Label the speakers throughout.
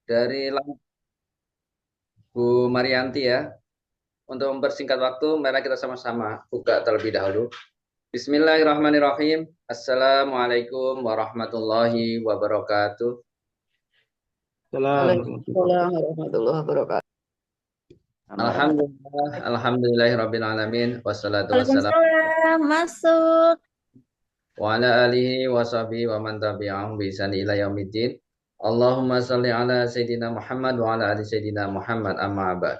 Speaker 1: dari Bu Marianti ya. Untuk mempersingkat waktu, mari kita sama-sama buka terlebih dahulu. Bismillahirrahmanirrahim. Assalamualaikum warahmatullahi wabarakatuh.
Speaker 2: Salam warahmatullahi
Speaker 3: Waalaikumsalam warahmatullahi wabarakatuh.
Speaker 1: Alhamdulillah, alhamdulillahirabbil alamin wassalatu wassalamu
Speaker 3: Waalaikumsalam, masuk.
Speaker 1: wa ala alihi wa sahbihi wa man tabi'ahum bi ihsan ila yaumiddin. Allahumma shalli ala sayidina Muhammad wa ala ali sayidina Muhammad amma ba'd.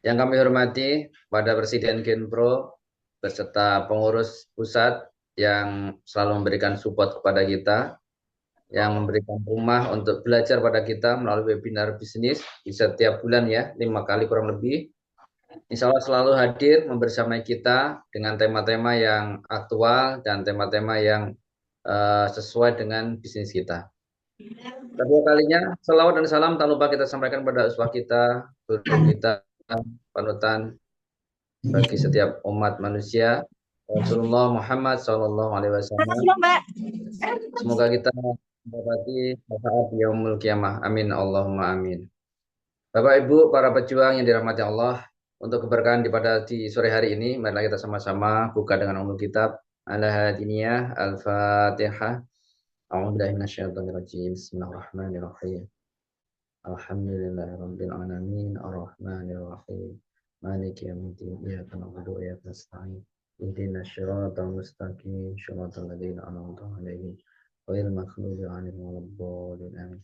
Speaker 1: Yang kami hormati pada Presiden Genpro beserta pengurus pusat yang selalu memberikan support kepada kita, yang memberikan rumah untuk belajar pada kita melalui webinar bisnis di setiap bulan ya, 5 kali kurang lebih. Insya Allah selalu hadir membersamai kita dengan tema-tema yang aktual dan tema-tema yang sesuai dengan bisnis kita. Kedua kalinya, selawat dan salam tak lupa kita sampaikan pada uswah kita, guru kita, panutan bagi setiap umat manusia, Rasulullah Muhammad SAW.
Speaker 3: Makasih, Mbak.
Speaker 1: Semoga kita mendapati syafaat yaumul kiamah. Amin Allahumma amin. Bapak Ibu, para pejuang yang dirahmati Allah, untuk keberkahan di sore hari ini, marilah kita sama-sama buka dengan umul kitab Al-Hadiniyah Al-Fatihah. A'udzubillahi minasyaitonirrajim. Bismillahirrahmanirrahim. Alhamdulillahirabbil alamin arrahmanirrahim. Maliki yaumiddin. Iyyaka na'budu wa iyyaka nasta'in. Ihdinas siratal mustaqim. Shiratal ladzina an'amta 'alaihim ghairil maghdubi 'alaihim waladdallin. Amin.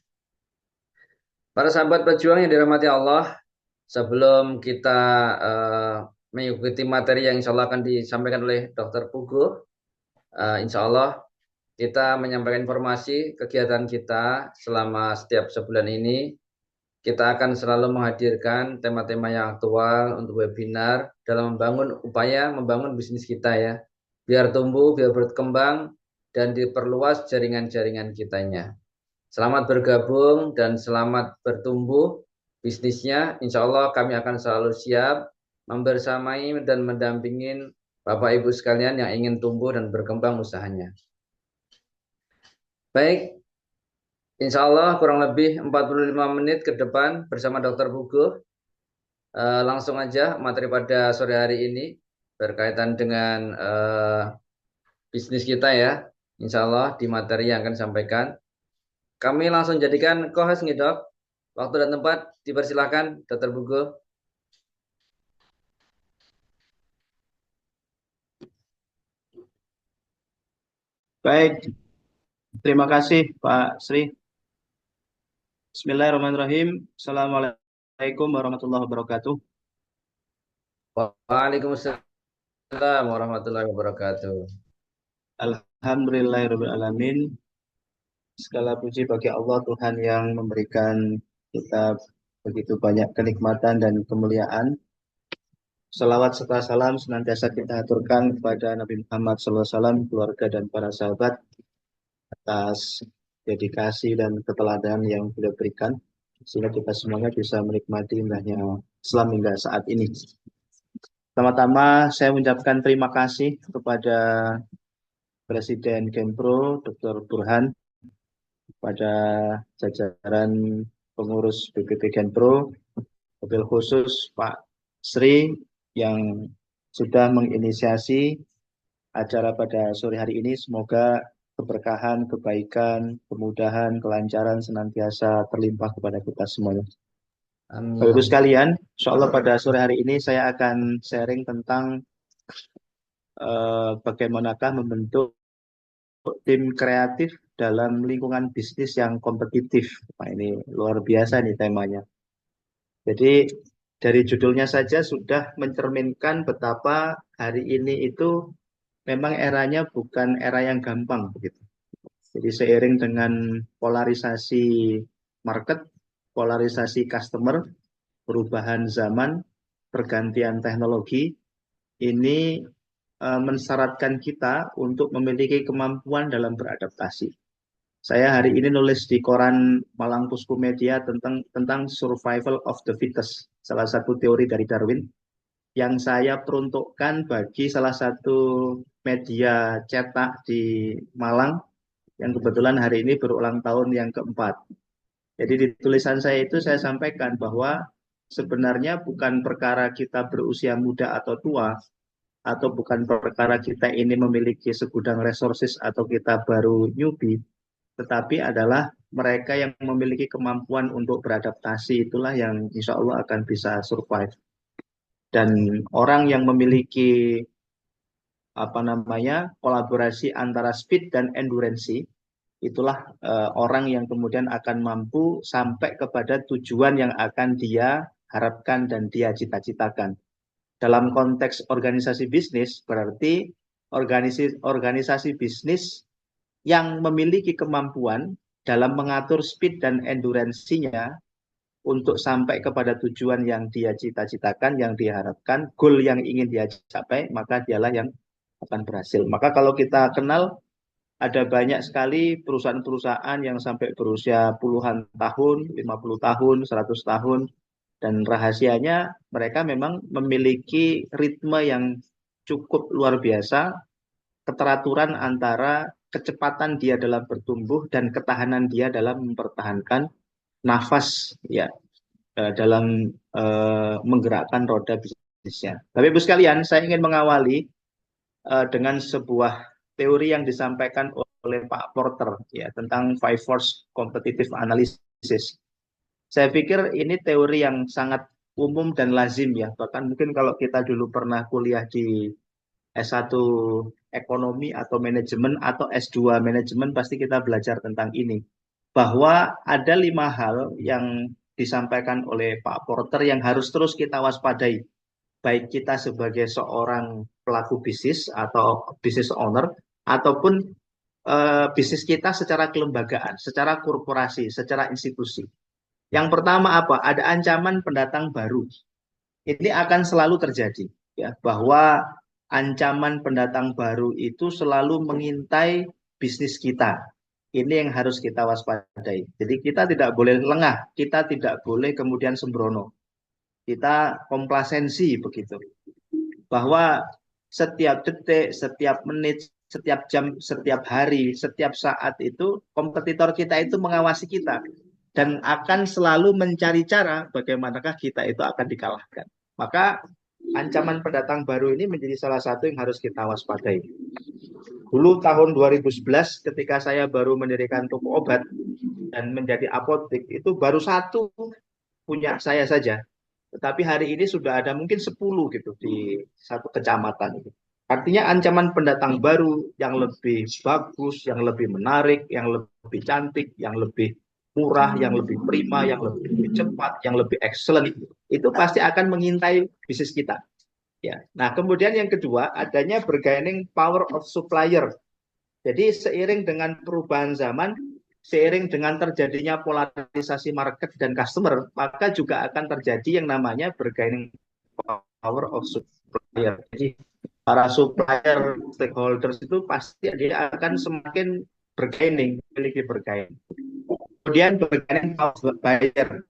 Speaker 1: Para sahabat pejuang yang dirahmati Allah, sebelum kita mengikuti materi yang insya Allah akan disampaikan oleh Dr. Pugu, insya Allah kita menyampaikan informasi kegiatan kita selama setiap sebulan ini. Kita akan selalu menghadirkan tema-tema yang aktual untuk webinar dalam membangun bisnis kita ya. Biar tumbuh, biar berkembang, dan diperluas jaringan-jaringan kitanya. Selamat bergabung dan selamat bertumbuh bisnisnya. Insya Allah kami akan selalu siap membersamai dan mendampingin Bapak Ibu sekalian yang ingin tumbuh dan berkembang usahanya. Baik, insya Allah kurang lebih 45 menit ke depan bersama Dr. Hugo. Langsung aja materi pada sore hari ini berkaitan dengan bisnis kita ya. Insya Allah di materi yang akan disampaikan. Kami langsung jadikan co-host nih dok. Waktu dan tempat dipersilakan Dr. Hugo.
Speaker 2: Baik, terima kasih Pak Sri. Bismillahirrahmanirrahim. Assalamualaikum warahmatullahi wabarakatuh.
Speaker 1: Waalaikumsalam warahmatullahi wabarakatuh.
Speaker 2: Alhamdulillahirrahmanirrahim. Segala puji bagi Allah Tuhan yang memberikan kita begitu banyak kenikmatan dan kemuliaan. Salawat serta salam senantiasa kita aturkan kepada Nabi Muhammad SAW, keluarga dan para sahabat atas dedikasi dan keteladanan yang beliau berikan, sehingga kita semuanya bisa menikmati indahnya Islam hingga saat ini. Pertama-tama saya mengucapkan terima kasih kepada Presiden Genpro, Dr. Burhan, pada jajaran pengurus BPP Genpro, mobil khusus Pak Sri yang sudah menginisiasi acara pada sore hari ini. Semoga keberkahan, kebaikan, kemudahan, kelancaran senantiasa terlimpah kepada kita semuanya. Bapak Ibu
Speaker 1: Amin.
Speaker 2: sekalian, insya Allah pada sore hari ini saya akan sharing tentang bagaimanakah membentuk tim kreatif dalam lingkungan bisnis yang kompetitif. Nah, ini luar biasa nih temanya. Jadi dari judulnya saja sudah mencerminkan betapa hari ini itu memang eranya bukan era yang gampang begitu. Jadi seiring dengan polarisasi market, polarisasi customer, perubahan zaman, pergantian teknologi, ini mensyaratkan kita untuk memiliki kemampuan dalam beradaptasi. Saya hari ini nulis di koran Malang Pusku Media tentang survival of the fittest, salah satu teori dari Darwin, yang saya peruntukkan bagi salah satu media cetak di Malang, yang kebetulan hari ini berulang tahun yang keempat, Jadi di tulisan saya itu saya sampaikan bahwa sebenarnya bukan perkara kita berusia muda atau tua, atau bukan perkara kita ini memiliki segudang resources atau kita baru newbie, tetapi adalah mereka yang memiliki kemampuan untuk beradaptasi itulah yang insya Allah akan bisa survive. Dan orang yang memiliki kolaborasi antara speed dan endurance, itulah orang yang kemudian akan mampu sampai kepada tujuan yang akan dia harapkan dan dia cita-citakan. Dalam konteks organisasi bisnis, berarti organisasi bisnis yang memiliki kemampuan dalam mengatur speed dan endurance-nya untuk sampai kepada tujuan yang dia cita-citakan, yang diharapkan, goal yang ingin dia capai, maka dialah yang akan berhasil. Maka kalau kita kenal, ada banyak sekali perusahaan-perusahaan yang sampai berusia puluhan tahun, 50 tahun, 100 tahun, dan rahasianya mereka memang memiliki ritme yang cukup luar biasa, keteraturan antara kecepatan dia dalam bertumbuh dan ketahanan dia dalam mempertahankan nafas ya dalam menggerakkan roda bisnisnya. Bapak Ibu sekalian, saya ingin mengawali dengan sebuah teori yang disampaikan oleh Pak Porter ya tentang Five Force Competitive Analysis. Saya pikir ini teori yang sangat umum dan lazim ya. Bahkan mungkin kalau kita dulu pernah kuliah di S1 ekonomi atau manajemen atau S2 manajemen pasti kita belajar tentang ini. Bahwa ada 5 hal yang disampaikan oleh Pak Porter yang harus terus kita waspadai. Baik kita sebagai seorang pelaku bisnis atau business owner ataupun bisnis kita secara kelembagaan, secara korporasi, secara institusi. Yang pertama apa? Ada ancaman pendatang baru. Ini akan selalu terjadi ya, bahwa ancaman pendatang baru itu selalu mengintai bisnis kita. Ini yang harus kita waspadai. Jadi kita tidak boleh lengah, kita tidak boleh kemudian sembrono. Kita komplasensi begitu. Bahwa setiap detik, setiap menit, setiap jam, setiap hari, setiap saat itu kompetitor kita itu mengawasi kita dan akan selalu mencari cara bagaimanakah kita itu akan dikalahkan. Maka ancaman pendatang baru ini menjadi salah satu yang harus kita waspadai. Dulu tahun 2011 ketika saya baru mendirikan toko obat dan menjadi apotek, itu baru satu punya saya saja. Tetapi hari ini sudah ada mungkin 10 gitu di satu kecamatan. Artinya ancaman pendatang baru yang lebih bagus, yang lebih menarik, yang lebih cantik, yang lebih murah, yang lebih prima, yang lebih cepat, yang lebih excellent, itu pasti akan mengintai bisnis kita. Ya. Nah, kemudian yang kedua, adanya bargaining power of supplier. Jadi seiring dengan perubahan zaman, seiring dengan terjadinya polarisasi market dan customer, maka juga akan terjadi yang namanya bargaining power of supplier. Jadi para supplier stakeholders itu pasti dia akan semakin bargaining, memiliki bargaining. Kemudian bargaining power buyer,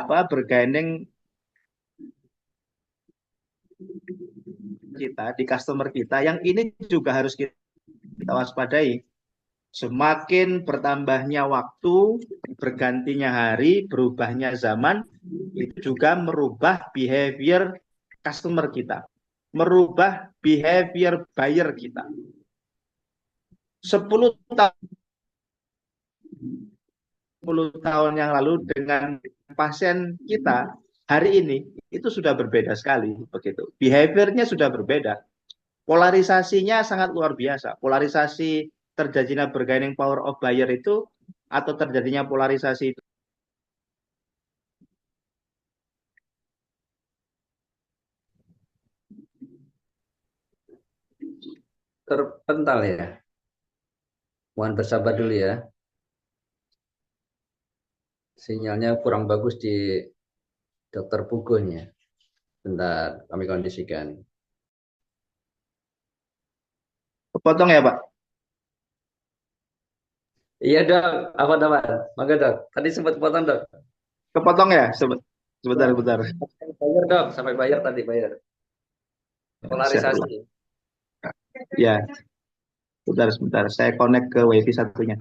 Speaker 2: bargaining kita di customer kita, yang ini juga harus kita waspadai. Semakin bertambahnya waktu, bergantinya hari, berubahnya zaman, itu juga merubah behavior customer kita, merubah behavior buyer kita. 10 tahun yang lalu dengan pasien kita hari ini itu sudah berbeda sekali begitu. Behaviornya sudah berbeda. Polarisasinya sangat luar biasa. Polarisasi terjadinya bargaining power of buyer itu atau terjadinya polarisasi itu
Speaker 1: Terpental ya. Mohon bersabar dulu ya. Sinyalnya kurang bagus di Dokter Pugun ya. Bentar, kami kondisikan.
Speaker 2: kepotong ya Pak?
Speaker 1: Iya dok, apa teman? Maka dok, tadi sempat potong dok.
Speaker 2: Kepotong ya? Sebentar.
Speaker 1: Bayar dok, sampai bayar tadi bayar. Polarisasi.
Speaker 2: Ya, sebentar. Saya connect ke WiFi satunya.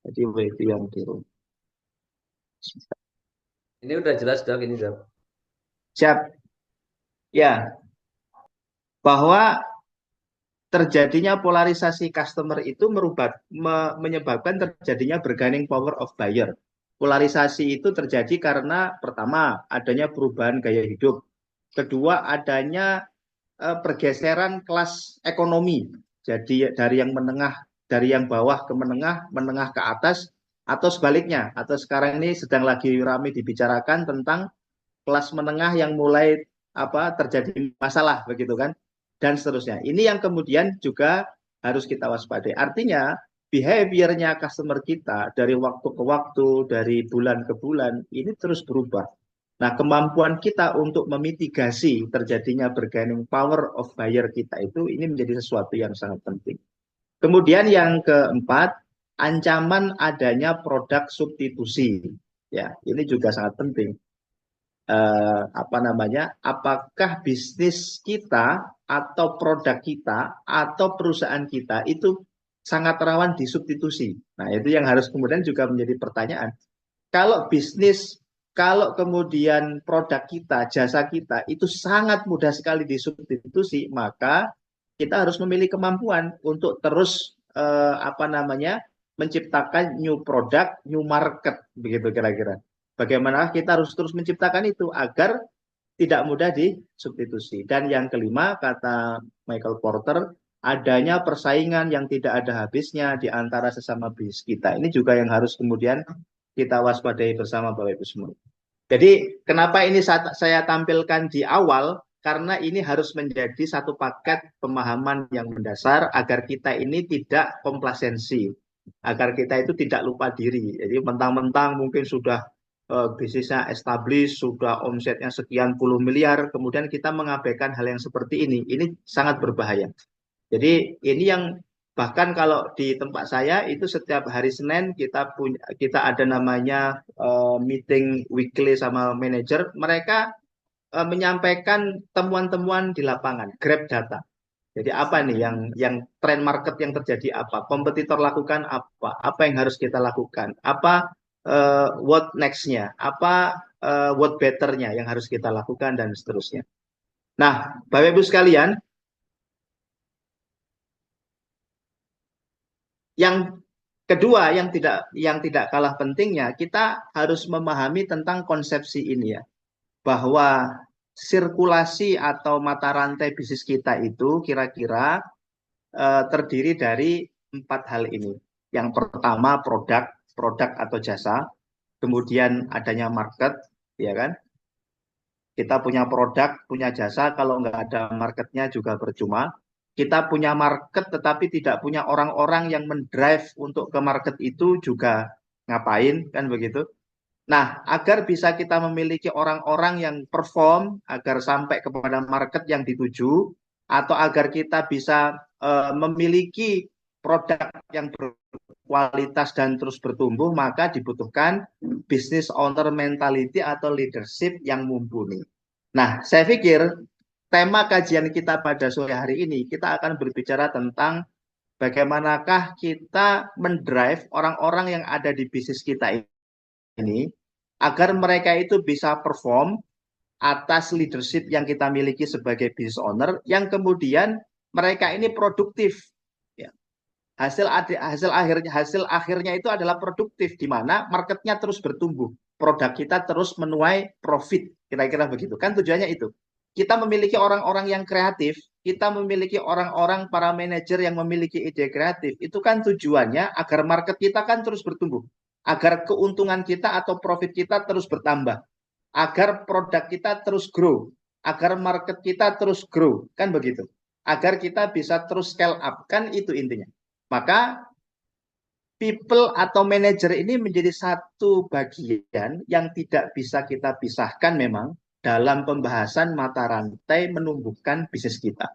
Speaker 2: Jadi WiFi yang turun.
Speaker 1: Ini udah jelas dok, ini dok.
Speaker 2: Siap. Ya, bahwa terjadinya polarisasi customer itu menyebabkan terjadinya bargaining power of buyer. Polarisasi itu terjadi karena pertama adanya perubahan gaya hidup, kedua adanya pergeseran kelas ekonomi. Jadi dari yang menengah, dari yang bawah ke menengah, menengah ke atas, atau sebaliknya. Atau sekarang ini sedang lagi ramai dibicarakan tentang kelas menengah yang mulai terjadi masalah begitu kan, dan seterusnya. Ini yang kemudian juga harus kita waspadai. Artinya behaviornya customer kita dari waktu ke waktu, dari bulan ke bulan ini terus berubah. Nah, kemampuan kita untuk memitigasi terjadinya bargaining power of buyer kita itu ini menjadi sesuatu yang sangat penting. Kemudian yang keempat, ancaman adanya produk substitusi. Ya, ini juga sangat penting. Apakah bisnis kita atau produk kita atau perusahaan kita itu sangat rawan disubstitusi. Nah, itu yang harus kemudian juga menjadi pertanyaan. Kalau bisnis, kalau kemudian produk kita, jasa kita itu sangat mudah sekali disubstitusi, maka kita harus memiliki kemampuan untuk terus menciptakan new product, new market, begitu kira-kira. Bagaimana kita harus terus menciptakan itu agar tidak mudah disubstitusi. Dan yang kelima, kata Michael Porter, adanya persaingan yang tidak ada habisnya di antara sesama bisnis kita. Ini juga yang harus kemudian kita waspadai bersama Bapak Ibu semua. Jadi kenapa ini saya tampilkan di awal? Karena ini harus menjadi satu paket pemahaman yang mendasar agar kita ini tidak komplasensi, agar kita itu tidak lupa diri. Jadi mentang-mentang mungkin sudah bisnisnya established, sudah omsetnya sekian puluh miliar, kemudian kita mengabaikan hal yang seperti ini sangat berbahaya. Jadi ini yang bahkan kalau di tempat saya itu setiap hari Senin kita ada namanya meeting weekly sama manajer, mereka menyampaikan temuan-temuan di lapangan, grab data. Jadi apa nih yang trend market yang terjadi apa? Kompetitor lakukan apa yang harus kita lakukan? Apa what next-nya? Apa what better-nya yang harus kita lakukan dan seterusnya. Nah, Bapak Ibu sekalian, yang kedua yang tidak kalah pentingnya, kita harus memahami tentang konsepsi ini ya, bahwa sirkulasi atau mata rantai bisnis kita itu kira-kira terdiri dari 4 hal ini. Yang pertama produk atau jasa, kemudian adanya market, ya kan? Kita punya produk, punya jasa, kalau nggak ada marketnya juga percuma. Kita punya market tetapi tidak punya orang-orang yang mendrive untuk ke market itu juga ngapain, kan begitu? Nah, agar bisa kita memiliki orang-orang yang perform, agar sampai kepada market yang dituju, atau agar kita bisa memiliki produk yang berkualitas dan terus bertumbuh, maka dibutuhkan business owner mentality atau leadership yang mumpuni. Nah, saya pikir tema kajian kita pada sore hari ini, kita akan berbicara tentang bagaimanakah kita mendrive orang-orang yang ada di bisnis kita ini agar mereka itu bisa perform atas leadership yang kita miliki sebagai business owner, yang kemudian mereka ini produktif. Ya. Hasil akhirnya itu adalah produktif, di mana marketnya terus bertumbuh, produk kita terus menuai profit, kira-kira begitu kan tujuannya itu. Kita memiliki orang-orang yang kreatif, kita memiliki orang-orang para manajer yang memiliki ide kreatif, itu kan tujuannya agar market kita kan terus bertumbuh, agar keuntungan kita atau profit kita terus bertambah, agar produk kita terus grow, agar market kita terus grow, kan begitu. Agar kita bisa terus scale up, kan itu intinya. Maka people atau manajer ini menjadi satu bagian yang tidak bisa kita pisahkan memang dalam pembahasan mata rantai menumbuhkan bisnis kita.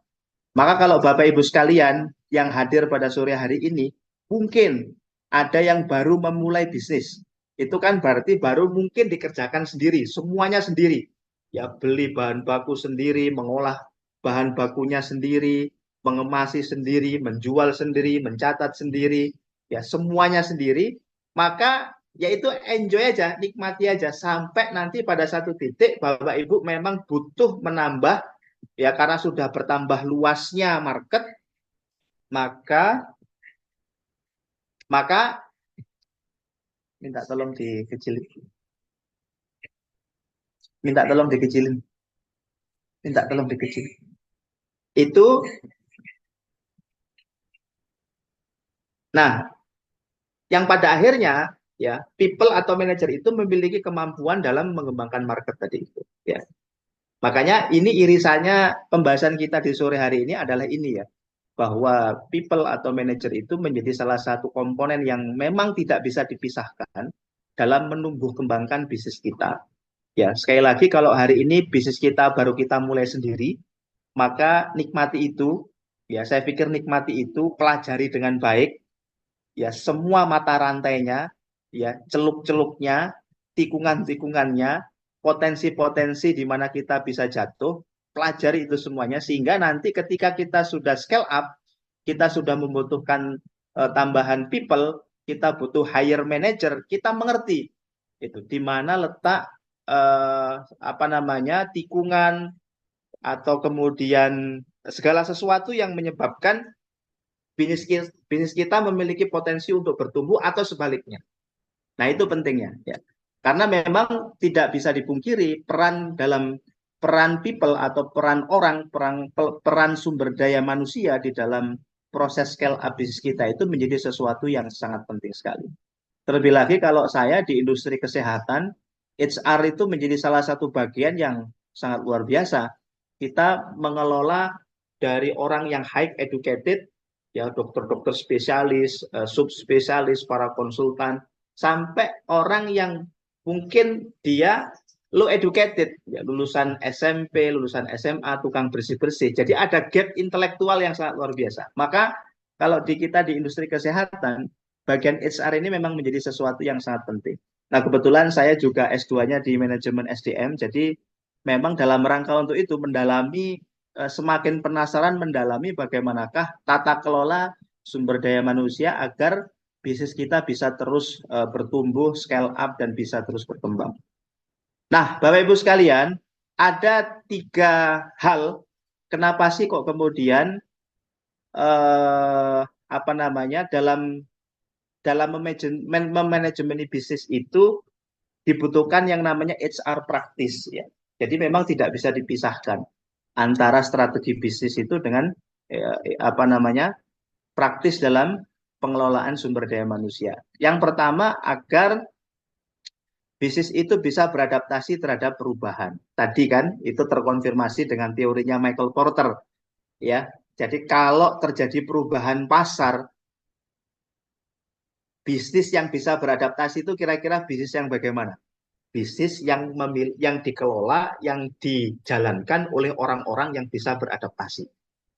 Speaker 2: Maka kalau Bapak Ibu sekalian yang hadir pada sore hari ini, mungkin ada yang baru memulai bisnis. Itu kan berarti baru mungkin dikerjakan sendiri, semuanya sendiri. Ya, beli bahan baku sendiri, mengolah bahan bakunya sendiri, mengemasi sendiri, menjual sendiri, mencatat sendiri, ya semuanya sendiri. Maka yaitu enjoy aja, nikmati aja sampai nanti pada satu titik Bapak Ibu memang butuh menambah ya karena sudah bertambah luasnya market, maka minta tolong dikecilin. Minta tolong dikecilin. Minta tolong dikecilin. Itu nah, yang pada akhirnya ya people atau manager itu memiliki kemampuan dalam mengembangkan market tadi itu ya. Makanya ini irisannya pembahasan kita di sore hari ini adalah ini ya, bahwa people atau manager itu menjadi salah satu komponen yang memang tidak bisa dipisahkan dalam menumbuh kembangkan bisnis kita. Ya, sekali lagi kalau hari ini bisnis kita baru kita mulai sendiri, maka nikmati itu, ya saya pikir nikmati itu, pelajari dengan baik, ya semua mata rantainya, ya celuk-celuknya, tikungan-tikungannya, potensi-potensi di mana kita bisa jatuh, pelajari itu semuanya sehingga nanti ketika kita sudah scale up, kita sudah membutuhkan tambahan people, kita butuh hire manager, kita mengerti itu di mana letak apa namanya tikungan atau kemudian segala sesuatu yang menyebabkan bisnis kita memiliki potensi untuk bertumbuh atau sebaliknya. Nah, itu pentingnya ya. Karena memang tidak bisa dipungkiri peran people atau peran orang, peran sumber daya manusia di dalam proses scale up bisnis kita itu menjadi sesuatu yang sangat penting sekali. Terlebih lagi kalau saya di industri kesehatan, HR itu menjadi salah satu bagian yang sangat luar biasa. Kita mengelola dari orang yang high educated, ya dokter-dokter spesialis, subspesialis, para konsultan, sampai orang yang mungkin dia low educated, ya lulusan SMP, lulusan SMA, tukang bersih-bersih. Jadi ada gap intelektual yang sangat luar biasa. Maka kalau di kita di industri kesehatan, bagian HR ini memang menjadi sesuatu yang sangat penting. Nah, kebetulan saya juga S2-nya di manajemen SDM, jadi memang dalam rangka untuk itu mendalami semakin penasaran mendalami bagaimanakah tata kelola sumber daya manusia agar bisnis kita bisa terus bertumbuh, scale up, dan bisa terus berkembang. Nah, Bapak Ibu sekalian, ada 3 hal kenapa sih kok kemudian apa namanya dalam manajemen bisnis itu dibutuhkan yang namanya HR praktis ya. Jadi memang tidak bisa dipisahkan antara strategi bisnis itu dengan apa namanya praktis dalam pengelolaan sumber daya manusia. Yang pertama agar bisnis itu bisa beradaptasi terhadap perubahan. Tadi kan itu terkonfirmasi dengan teorinya Michael Porter ya. Jadi kalau terjadi perubahan pasar, bisnis yang bisa beradaptasi itu kira-kira bisnis yang bagaimana? Bisnis yang dikelola, yang dijalankan oleh orang-orang yang bisa beradaptasi.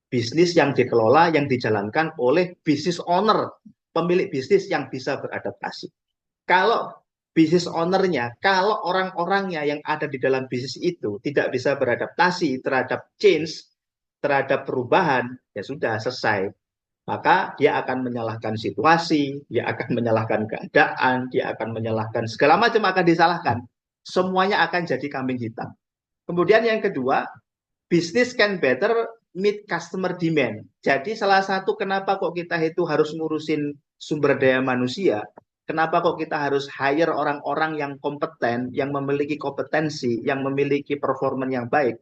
Speaker 2: Bisnis yang dikelola, yang dijalankan oleh business owner, pemilik bisnis yang bisa beradaptasi. Kalau business owner-nya, kalau orang-orangnya yang ada di dalam bisnis itu tidak bisa beradaptasi terhadap change, terhadap perubahan, ya sudah selesai. Maka dia akan menyalahkan situasi, dia akan menyalahkan keadaan, dia akan menyalahkan segala macam akan disalahkan. Semuanya akan jadi kambing hitam. Kemudian yang kedua, business can better meet customer demand. Jadi salah satu kenapa kok kita itu harus ngurusin sumber daya manusia, kenapa kok kita harus hire orang-orang yang kompeten, yang memiliki kompetensi, yang memiliki performa yang baik,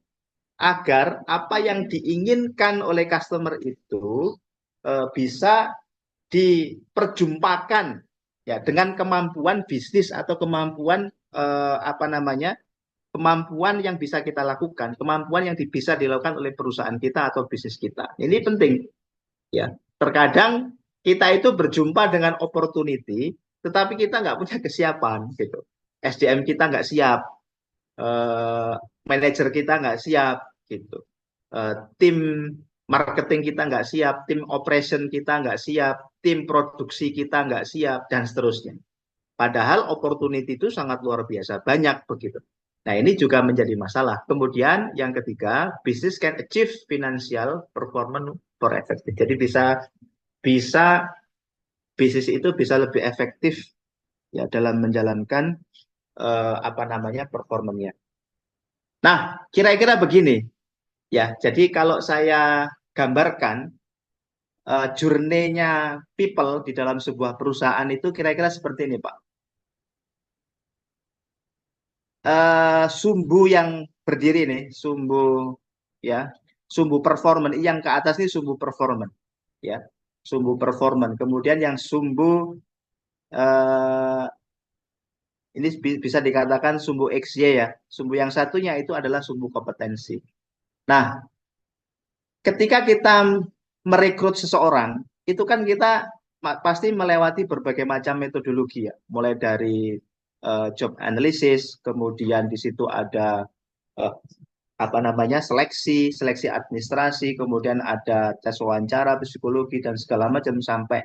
Speaker 2: agar apa yang diinginkan oleh customer itu bisa diperjumpakan ya dengan kemampuan bisnis atau kemampuan apa namanya kemampuan yang bisa kita lakukan, kemampuan yang bisa dilakukan oleh perusahaan kita atau bisnis kita. Ini penting ya. Terkadang kita itu berjumpa dengan opportunity, tetapi kita nggak punya kesiapan gitu. SDM kita nggak siap, manajer kita nggak siap gitu, tim marketing kita nggak siap, tim operation kita nggak siap, tim produksi kita nggak siap, dan seterusnya. Padahal opportunity itu sangat luar biasa, banyak begitu. Nah, ini juga menjadi masalah. Kemudian yang ketiga, business can achieve financial performance for effective. Jadi bisa bisnis itu bisa lebih efektif ya dalam menjalankan performanya. Nah, kira-kira begini ya. Jadi kalau saya gambarkan journey-nya people di dalam sebuah perusahaan itu kira-kira seperti ini, Pak. Sumbu yang berdiri nih, sumbu performance yang ke atas ini sumbu performance, ya, sumbu performance. Kemudian yang sumbu ini bisa dikatakan sumbu XY ya. Sumbu yang satunya itu adalah sumbu kompetensi. Nah, ketika kita merekrut seseorang, itu kan kita pasti melewati berbagai macam metodologi ya. Mulai dari job analysis, kemudian di situ ada seleksi administrasi, kemudian ada tes wawancara, psikologi dan segala macam sampai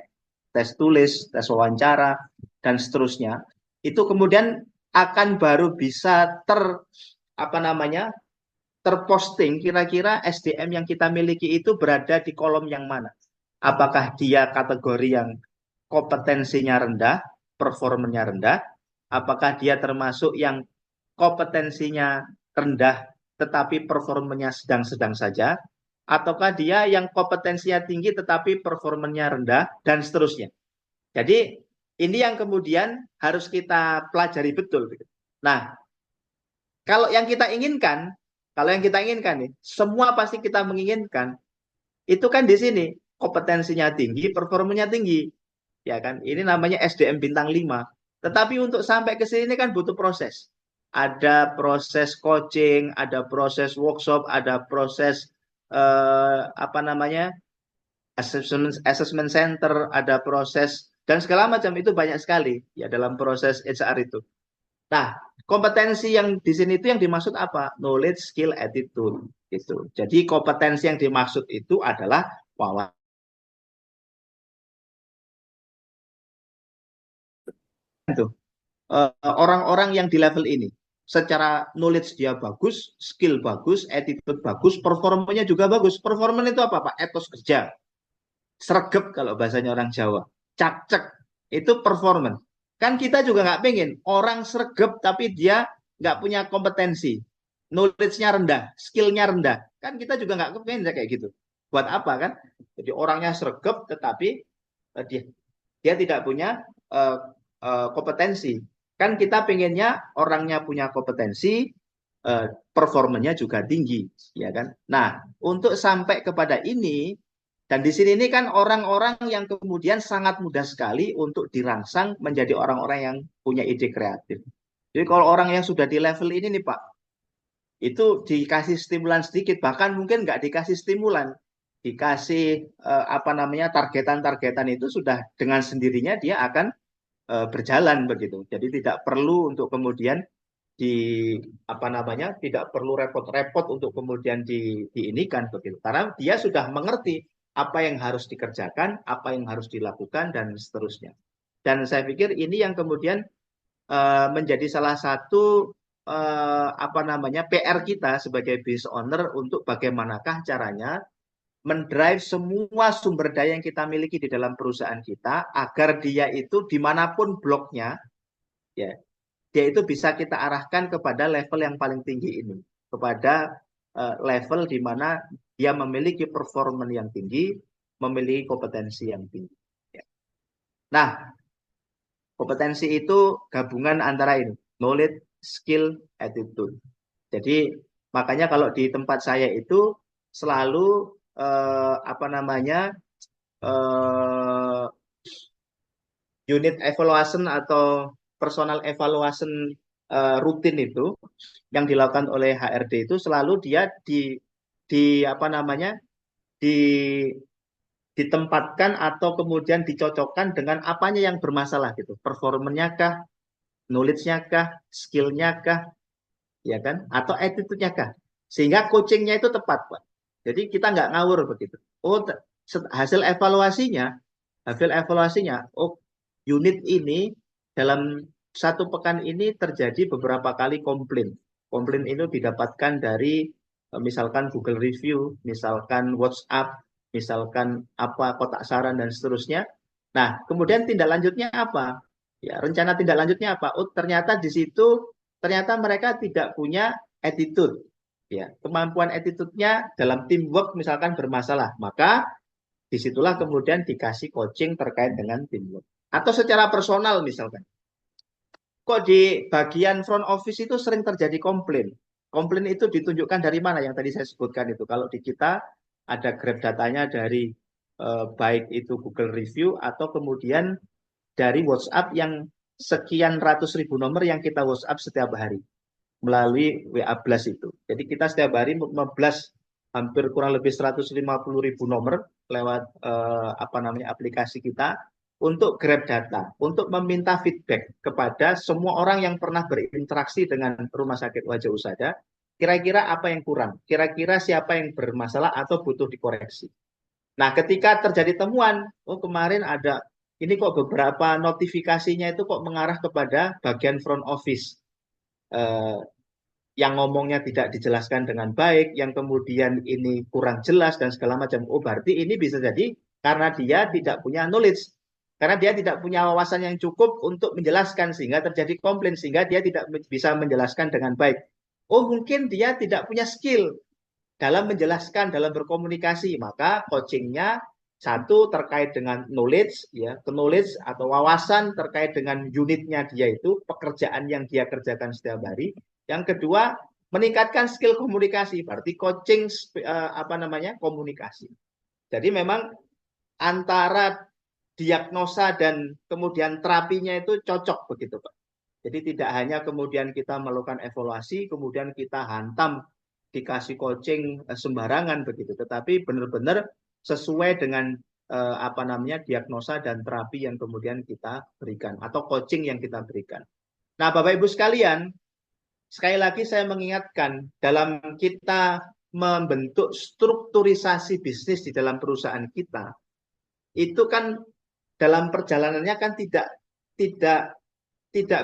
Speaker 2: tes tulis, tes wawancara dan seterusnya. Itu kemudian akan baru bisa terposting kira-kira SDM yang kita miliki itu berada di kolom yang mana. Apakah dia kategori yang kompetensinya rendah, performanya rendah, apakah dia termasuk yang kompetensinya rendah tetapi performanya sedang-sedang saja, ataukah dia yang kompetensinya tinggi tetapi performanya rendah, dan seterusnya. Jadi ini yang kemudian harus kita pelajari betul. Nah, kalau yang kita inginkan nih, semua pasti kita menginginkan, itu kan di sini kompetensinya tinggi, performanya tinggi. Ya kan? Ini namanya SDM bintang 5. Tetapi untuk sampai ke sini kan butuh proses. Ada proses coaching, ada proses workshop, ada proses assessment center, ada proses dan segala macam, itu banyak sekali ya dalam proses HR itu. Nah, kompetensi yang di sini itu yang dimaksud apa? Knowledge, skill, attitude gitu. Jadi kompetensi yang dimaksud itu adalah wawasan. Orang-orang yang di level ini secara knowledge dia bagus, skill bagus, attitude bagus, performanya juga bagus. Performa itu apa, Pak? Etos kerja. Sregep kalau bahasanya orang Jawa. Cak-cek. Itu performance. Kan kita juga nggak pengen orang sregep tapi dia nggak punya kompetensi. Knowledge-nya rendah, skill-nya rendah. Kan kita juga nggak pengen kayak gitu. Buat apa kan? Jadi orangnya sregep tetapi dia tidak punya kompetensi. Kan kita pengennya orangnya punya kompetensi, performanya juga tinggi, ya kan? Nah, untuk sampai kepada ini, dan di sini ini kan orang-orang yang kemudian sangat mudah sekali untuk dirangsang menjadi orang-orang yang punya ide kreatif. Jadi kalau orang yang sudah di level ini nih Pak, itu dikasih stimulan sedikit, bahkan mungkin nggak dikasih stimulan, dikasih targetan-targetan itu sudah dengan sendirinya dia akan berjalan begitu. Jadi tidak perlu untuk kemudian tidak perlu repot-repot untuk kemudian diinikan begitu. Karena dia sudah mengerti apa yang harus dikerjakan, apa yang harus dilakukan dan seterusnya. Dan saya pikir ini yang kemudian menjadi salah satu PR kita sebagai business owner untuk bagaimanakah caranya mendrive semua sumber daya yang kita miliki di dalam perusahaan kita agar dia itu dimanapun bloknya, ya, dia itu bisa kita arahkan kepada level yang paling tinggi ini, kepada level di mana dia memiliki performance yang tinggi, memiliki kompetensi yang tinggi. Ya. Nah, kompetensi itu gabungan antara ini, knowledge, skill, attitude. Jadi makanya kalau di tempat saya itu selalu unit evaluation atau personal evaluation rutin itu yang dilakukan oleh HRD itu selalu dia ditempatkan atau kemudian dicocokkan dengan apanya yang bermasalah gitu, performanya kah, knowledge-nya kah, skill-nya kah, ya kan, atau attitude-nya kah, sehingga coaching-nya itu tepat Pak. Jadi kita nggak ngawur begitu. Oh, hasil evaluasinya, oh unit ini dalam satu pekan ini terjadi beberapa kali komplain. Komplain itu didapatkan dari misalkan Google Review, misalkan WhatsApp, misalkan kotak saran dan seterusnya. Nah, kemudian tindak lanjutnya apa? Ya, rencana tindak lanjutnya apa? Oh, ternyata di situ ternyata mereka tidak punya attitude. Ya, kemampuan attitude-nya dalam teamwork misalkan bermasalah. Maka disitulah kemudian dikasih coaching terkait dengan teamwork. Atau secara personal misalkan. Kok di bagian front office itu sering terjadi komplain. Komplain itu ditunjukkan dari mana yang tadi saya sebutkan itu. Kalau di kita ada grab datanya dari baik itu Google Review atau kemudian dari WhatsApp yang sekian ratus ribu nomor yang kita WhatsApp setiap hari melalui WA Blast itu. Jadi kita setiap hari memblast hampir kurang lebih 150.000 nomor lewat aplikasi kita untuk grab data, untuk meminta feedback kepada semua orang yang pernah berinteraksi dengan Rumah Sakit Wajah Usada, kira-kira apa yang kurang, kira-kira siapa yang bermasalah atau butuh dikoreksi. Nah, ketika terjadi temuan, oh kemarin ada, ini kok beberapa notifikasinya itu kok mengarah kepada bagian front office. Yang ngomongnya tidak dijelaskan dengan baik, yang kemudian ini kurang jelas dan segala macam. Oh, berarti ini bisa jadi karena dia tidak punya knowledge. Karena dia tidak punya wawasan yang cukup untuk menjelaskan sehingga terjadi komplain, sehingga dia tidak bisa menjelaskan dengan baik. Oh, mungkin dia tidak punya skill dalam menjelaskan, dalam berkomunikasi. Maka coachingnya satu terkait dengan knowledge, ya, knowledge atau wawasan terkait dengan unitnya dia itu, pekerjaan yang dia kerjakan setiap hari. Yang kedua, meningkatkan skill komunikasi, berarti coaching komunikasi. Jadi memang antara diagnosa dan kemudian terapinya itu cocok begitu, Pak. Jadi tidak hanya kemudian kita melakukan evaluasi, kemudian kita hantam dikasih coaching sembarangan begitu, tetapi benar-benar sesuai dengan diagnosa dan terapi yang kemudian kita berikan atau coaching yang kita berikan. Nah, Bapak Ibu sekalian, sekali lagi saya mengingatkan dalam kita membentuk strukturisasi bisnis di dalam perusahaan kita, itu kan dalam perjalanannya kan tidak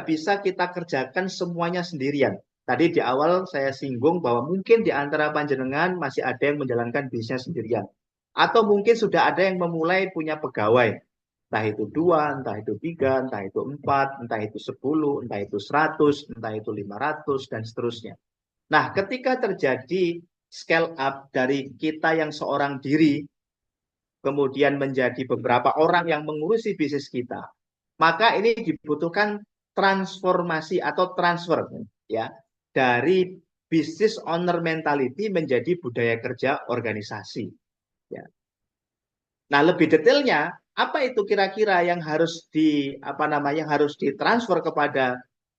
Speaker 2: bisa kita kerjakan semuanya sendirian. Tadi di awal saya singgung bahwa mungkin di antara panjenengan masih ada yang menjalankan bisnis sendirian. Atau mungkin sudah ada yang memulai punya pegawai. Entah itu 2, entah itu 3, entah itu 4, entah itu 10, entah itu 100, entah itu 500, dan seterusnya. Nah, ketika terjadi scale up dari kita yang seorang diri, kemudian menjadi beberapa orang yang mengurusi bisnis kita, maka ini dibutuhkan transformasi atau transfer ya dari business owner mentality menjadi budaya kerja organisasi. Ya. Nah, lebih detailnya apa itu kira-kira yang harus harus ditransfer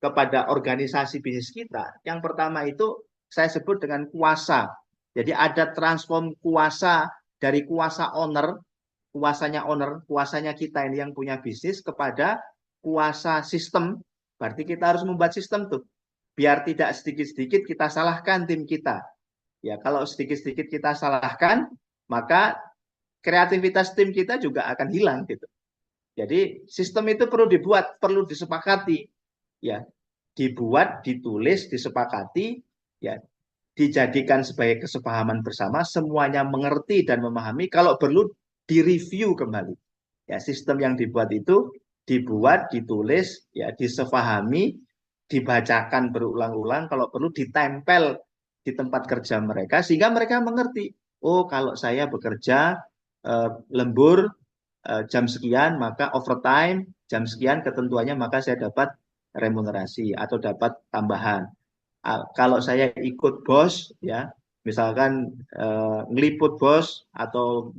Speaker 2: kepada organisasi bisnis kita? Yang pertama itu saya sebut dengan kuasa. Jadi ada transform kuasa dari kuasa owner, kuasanya kita ini yang punya bisnis kepada kuasa sistem. Berarti kita harus membuat sistem tuh. Biar tidak sedikit-sedikit kita salahkan tim kita. Ya, kalau sedikit-sedikit kita salahkan, maka kreativitas tim kita juga akan hilang gitu. Jadi sistem itu perlu dibuat, perlu disepakati. Ya, dibuat, ditulis, disepakati, ya, dijadikan sebagai kesepahaman bersama, semuanya mengerti dan memahami, kalau perlu direview kembali. Ya, sistem yang dibuat itu dibuat, ditulis, ya, disepahami, dibacakan berulang-ulang, kalau perlu ditempel di tempat kerja mereka sehingga mereka mengerti. Oh, kalau saya bekerja lembur jam sekian, maka overtime jam sekian ketentuannya, maka saya dapat remunerasi atau dapat tambahan. Kalau saya ikut bos, ya, misalkan ngeliput bos atau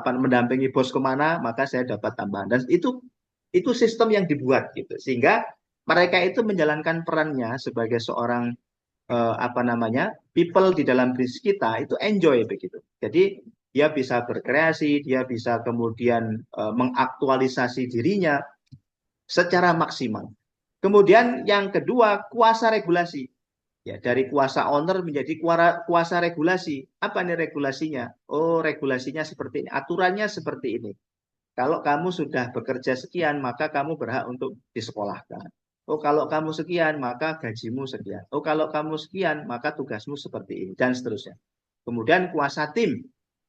Speaker 2: mendampingi bos kemana, maka saya dapat tambahan. Dan itu sistem yang dibuat gitu, sehingga mereka itu menjalankan perannya sebagai seorang people di dalam bisnis kita itu enjoy begitu. Jadi dia bisa berkreasi, dia bisa kemudian mengaktualisasi dirinya secara maksimal. Kemudian yang kedua, kuasa regulasi. Ya, dari kuasa owner menjadi kuasa regulasi. Apa nih regulasinya? Oh, regulasinya seperti ini, aturannya seperti ini. Kalau kamu sudah bekerja sekian, maka kamu berhak untuk disekolahkan. Oh, kalau kamu sekian, maka gajimu sekian. Oh, kalau kamu sekian, maka tugasmu seperti ini, dan seterusnya. Kemudian kuasa tim,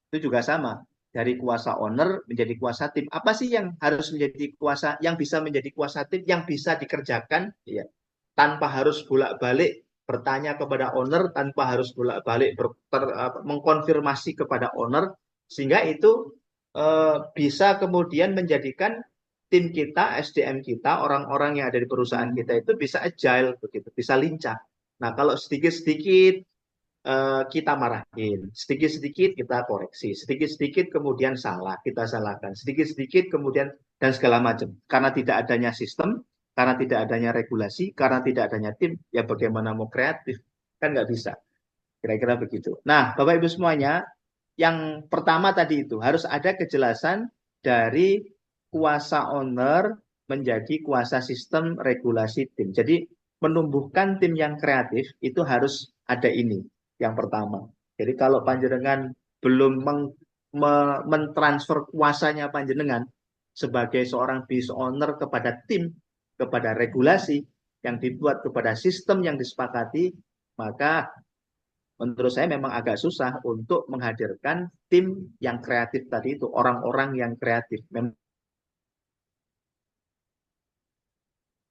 Speaker 2: itu juga sama. dari kuasa owner menjadi kuasa tim. Apa sih yang harus menjadi kuasa, yang bisa menjadi kuasa tim, yang bisa dikerjakan, ya, tanpa harus bolak-balik bertanya kepada owner, tanpa harus bolak-balik mengkonfirmasi kepada owner, sehingga itu bisa kemudian menjadikan tim kita, SDM kita, orang-orang yang ada di perusahaan kita itu bisa agile, begitu, bisa lincah. Nah, kalau sedikit-sedikit kita marahin, sedikit-sedikit kita koreksi, sedikit-sedikit kemudian salah, kita salahkan, sedikit-sedikit kemudian dan segala macam. Karena tidak adanya sistem, karena tidak adanya regulasi, karena tidak adanya tim, ya bagaimana mau kreatif? Kan nggak bisa. Kira-kira begitu. Nah, Bapak Ibu semuanya, yang pertama tadi itu harus ada kejelasan dari kuasa owner menjadi kuasa sistem regulasi tim. Jadi menumbuhkan tim yang kreatif itu harus ada ini yang pertama. Jadi kalau panjenengan belum mentransfer kuasanya panjenengan sebagai seorang business owner kepada tim, kepada regulasi yang dibuat, kepada sistem yang disepakati, maka menurut saya memang agak susah untuk menghadirkan tim yang kreatif tadi itu, orang-orang yang kreatif. Memang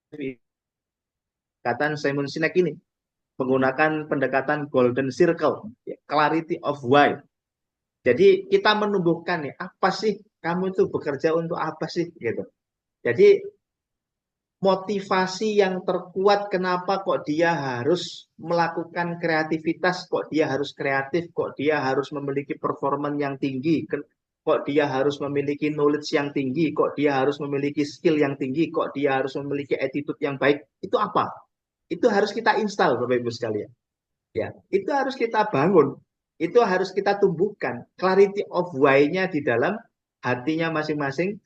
Speaker 2: pendekatan Simon Sinek ini menggunakan pendekatan golden circle, clarity of why. Jadi kita menumbuhkan nih, apa sih kamu itu bekerja untuk apa sih gitu. Jadi motivasi yang terkuat kenapa kok dia harus melakukan kreativitas, kok dia harus kreatif, kok dia harus memiliki performa yang tinggi, kok dia harus memiliki knowledge yang tinggi, kok dia harus memiliki skill yang tinggi, kok dia harus memiliki attitude yang baik. Itu apa? Itu harus kita install, Bapak Ibu sekalian. Ya, itu harus kita bangun. Itu harus kita tumbuhkan. Clarity of why-nya di dalam hatinya masing-masing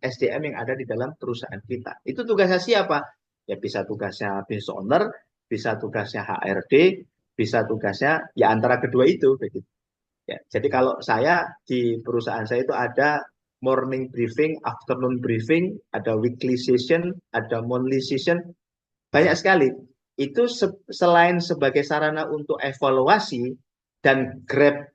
Speaker 2: SDM yang ada di dalam perusahaan kita. Itu tugasnya siapa? Ya bisa tugasnya business owner, bisa tugasnya HRD, bisa tugasnya ya antara kedua itu begitu. Ya, jadi kalau saya di perusahaan saya itu ada morning briefing, afternoon briefing, ada weekly session, ada monthly session, banyak sekali. Itu selain sebagai sarana untuk evaluasi dan grab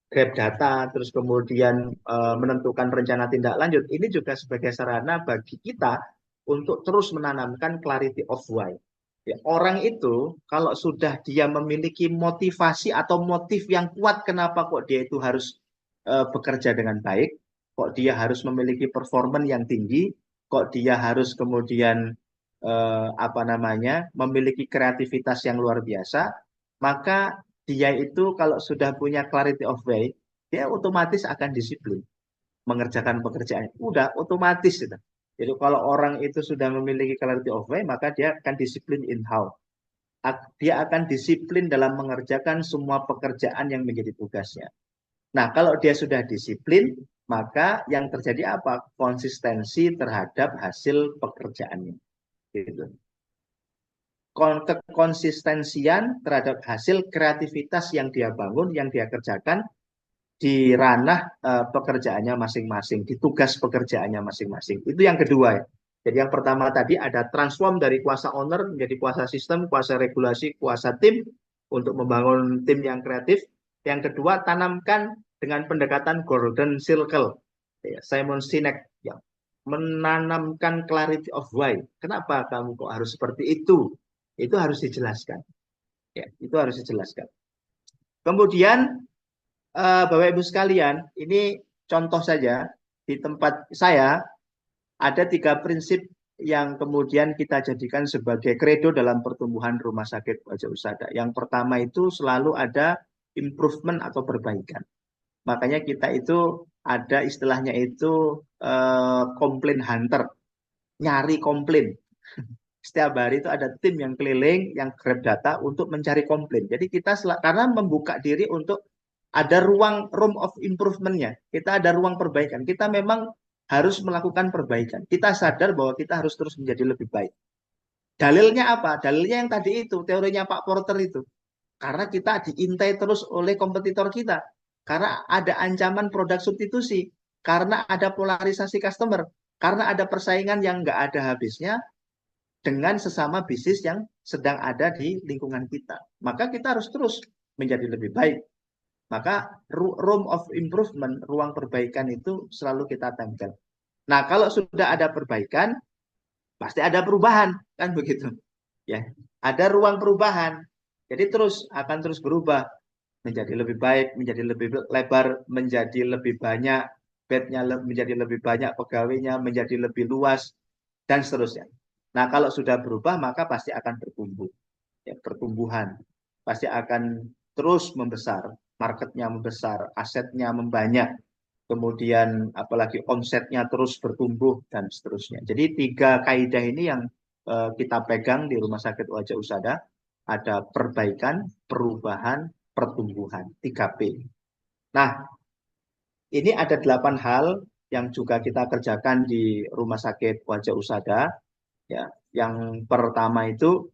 Speaker 2: grab data, terus kemudian menentukan rencana tindak lanjut, ini juga sebagai sarana bagi kita untuk terus menanamkan clarity of why. Ya, orang itu kalau sudah dia memiliki motivasi atau motif yang kuat kenapa kok dia itu harus bekerja dengan baik, kok dia harus memiliki performa yang tinggi, kok dia harus kemudian memiliki kreativitas yang luar biasa, maka dia itu kalau sudah punya clarity of way, dia otomatis akan disiplin mengerjakan pekerjaan. Udah otomatis gitu. Jadi kalau orang itu sudah memiliki clarity of way, maka dia akan disiplin in how. Dia akan disiplin dalam mengerjakan semua pekerjaan yang menjadi tugasnya. Nah, kalau dia sudah disiplin, maka yang terjadi apa? Konsistensi terhadap hasil pekerjaannya. Gitu. Konsistensian terhadap hasil kreativitas yang dia bangun, yang dia kerjakan di ranah pekerjaannya masing-masing, di tugas pekerjaannya masing-masing. Itu yang kedua ya. Jadi yang pertama tadi ada transform dari kuasa owner menjadi kuasa sistem, kuasa regulasi, kuasa tim untuk membangun tim yang kreatif. Yang kedua tanamkan dengan pendekatan golden circle. Ya, Simon Sinek yang menanamkan clarity of why. Kenapa kamu kok harus seperti itu? Itu harus dijelaskan. Ya, itu harus dijelaskan. Kemudian Bapak Ibu sekalian, ini contoh saja di tempat saya ada 3 prinsip yang kemudian kita jadikan sebagai kredo dalam pertumbuhan rumah sakit Wajah Usada. Yang pertama itu selalu ada improvement atau perbaikan. Makanya kita itu ada istilahnya itu komplain hunter, nyari komplain. Setiap hari itu ada tim yang keliling, yang grab data untuk mencari komplain. Jadi kita karena membuka diri untuk ada room of improvement-nya. Kita ada ruang perbaikan. Kita memang harus melakukan perbaikan. Kita sadar bahwa kita harus terus menjadi lebih baik. Dalilnya apa? Dalilnya yang tadi itu, teorinya Pak Porter itu. Karena kita diintai terus oleh kompetitor kita. Karena ada ancaman produk substitusi. Karena ada polarisasi customer. Karena ada persaingan yang nggak ada habisnya dengan sesama bisnis yang sedang ada di lingkungan kita. Maka kita harus terus menjadi lebih baik. maka room of improvement, ruang perbaikan itu selalu kita tempel. Nah, kalau sudah ada perbaikan, pasti ada perubahan, kan begitu. Ya, ada ruang perubahan. Jadi akan terus berubah menjadi lebih baik, menjadi lebih lebar, menjadi lebih banyak bednya, menjadi lebih banyak pegawainya, menjadi lebih luas dan seterusnya. Nah, kalau sudah berubah maka pasti akan bertumbuh. Ya, pertumbuhan pasti akan terus membesar, marketnya membesar, asetnya membanyak, kemudian apalagi omsetnya terus bertumbuh dan seterusnya. Jadi 3 kaidah ini yang kita pegang di Rumah Sakit Wajah Usada, ada perbaikan, perubahan, pertumbuhan, 3P. Nah, ini ada 8 hal yang juga kita kerjakan di Rumah Sakit Wajah Usada. Ya, yang pertama itu,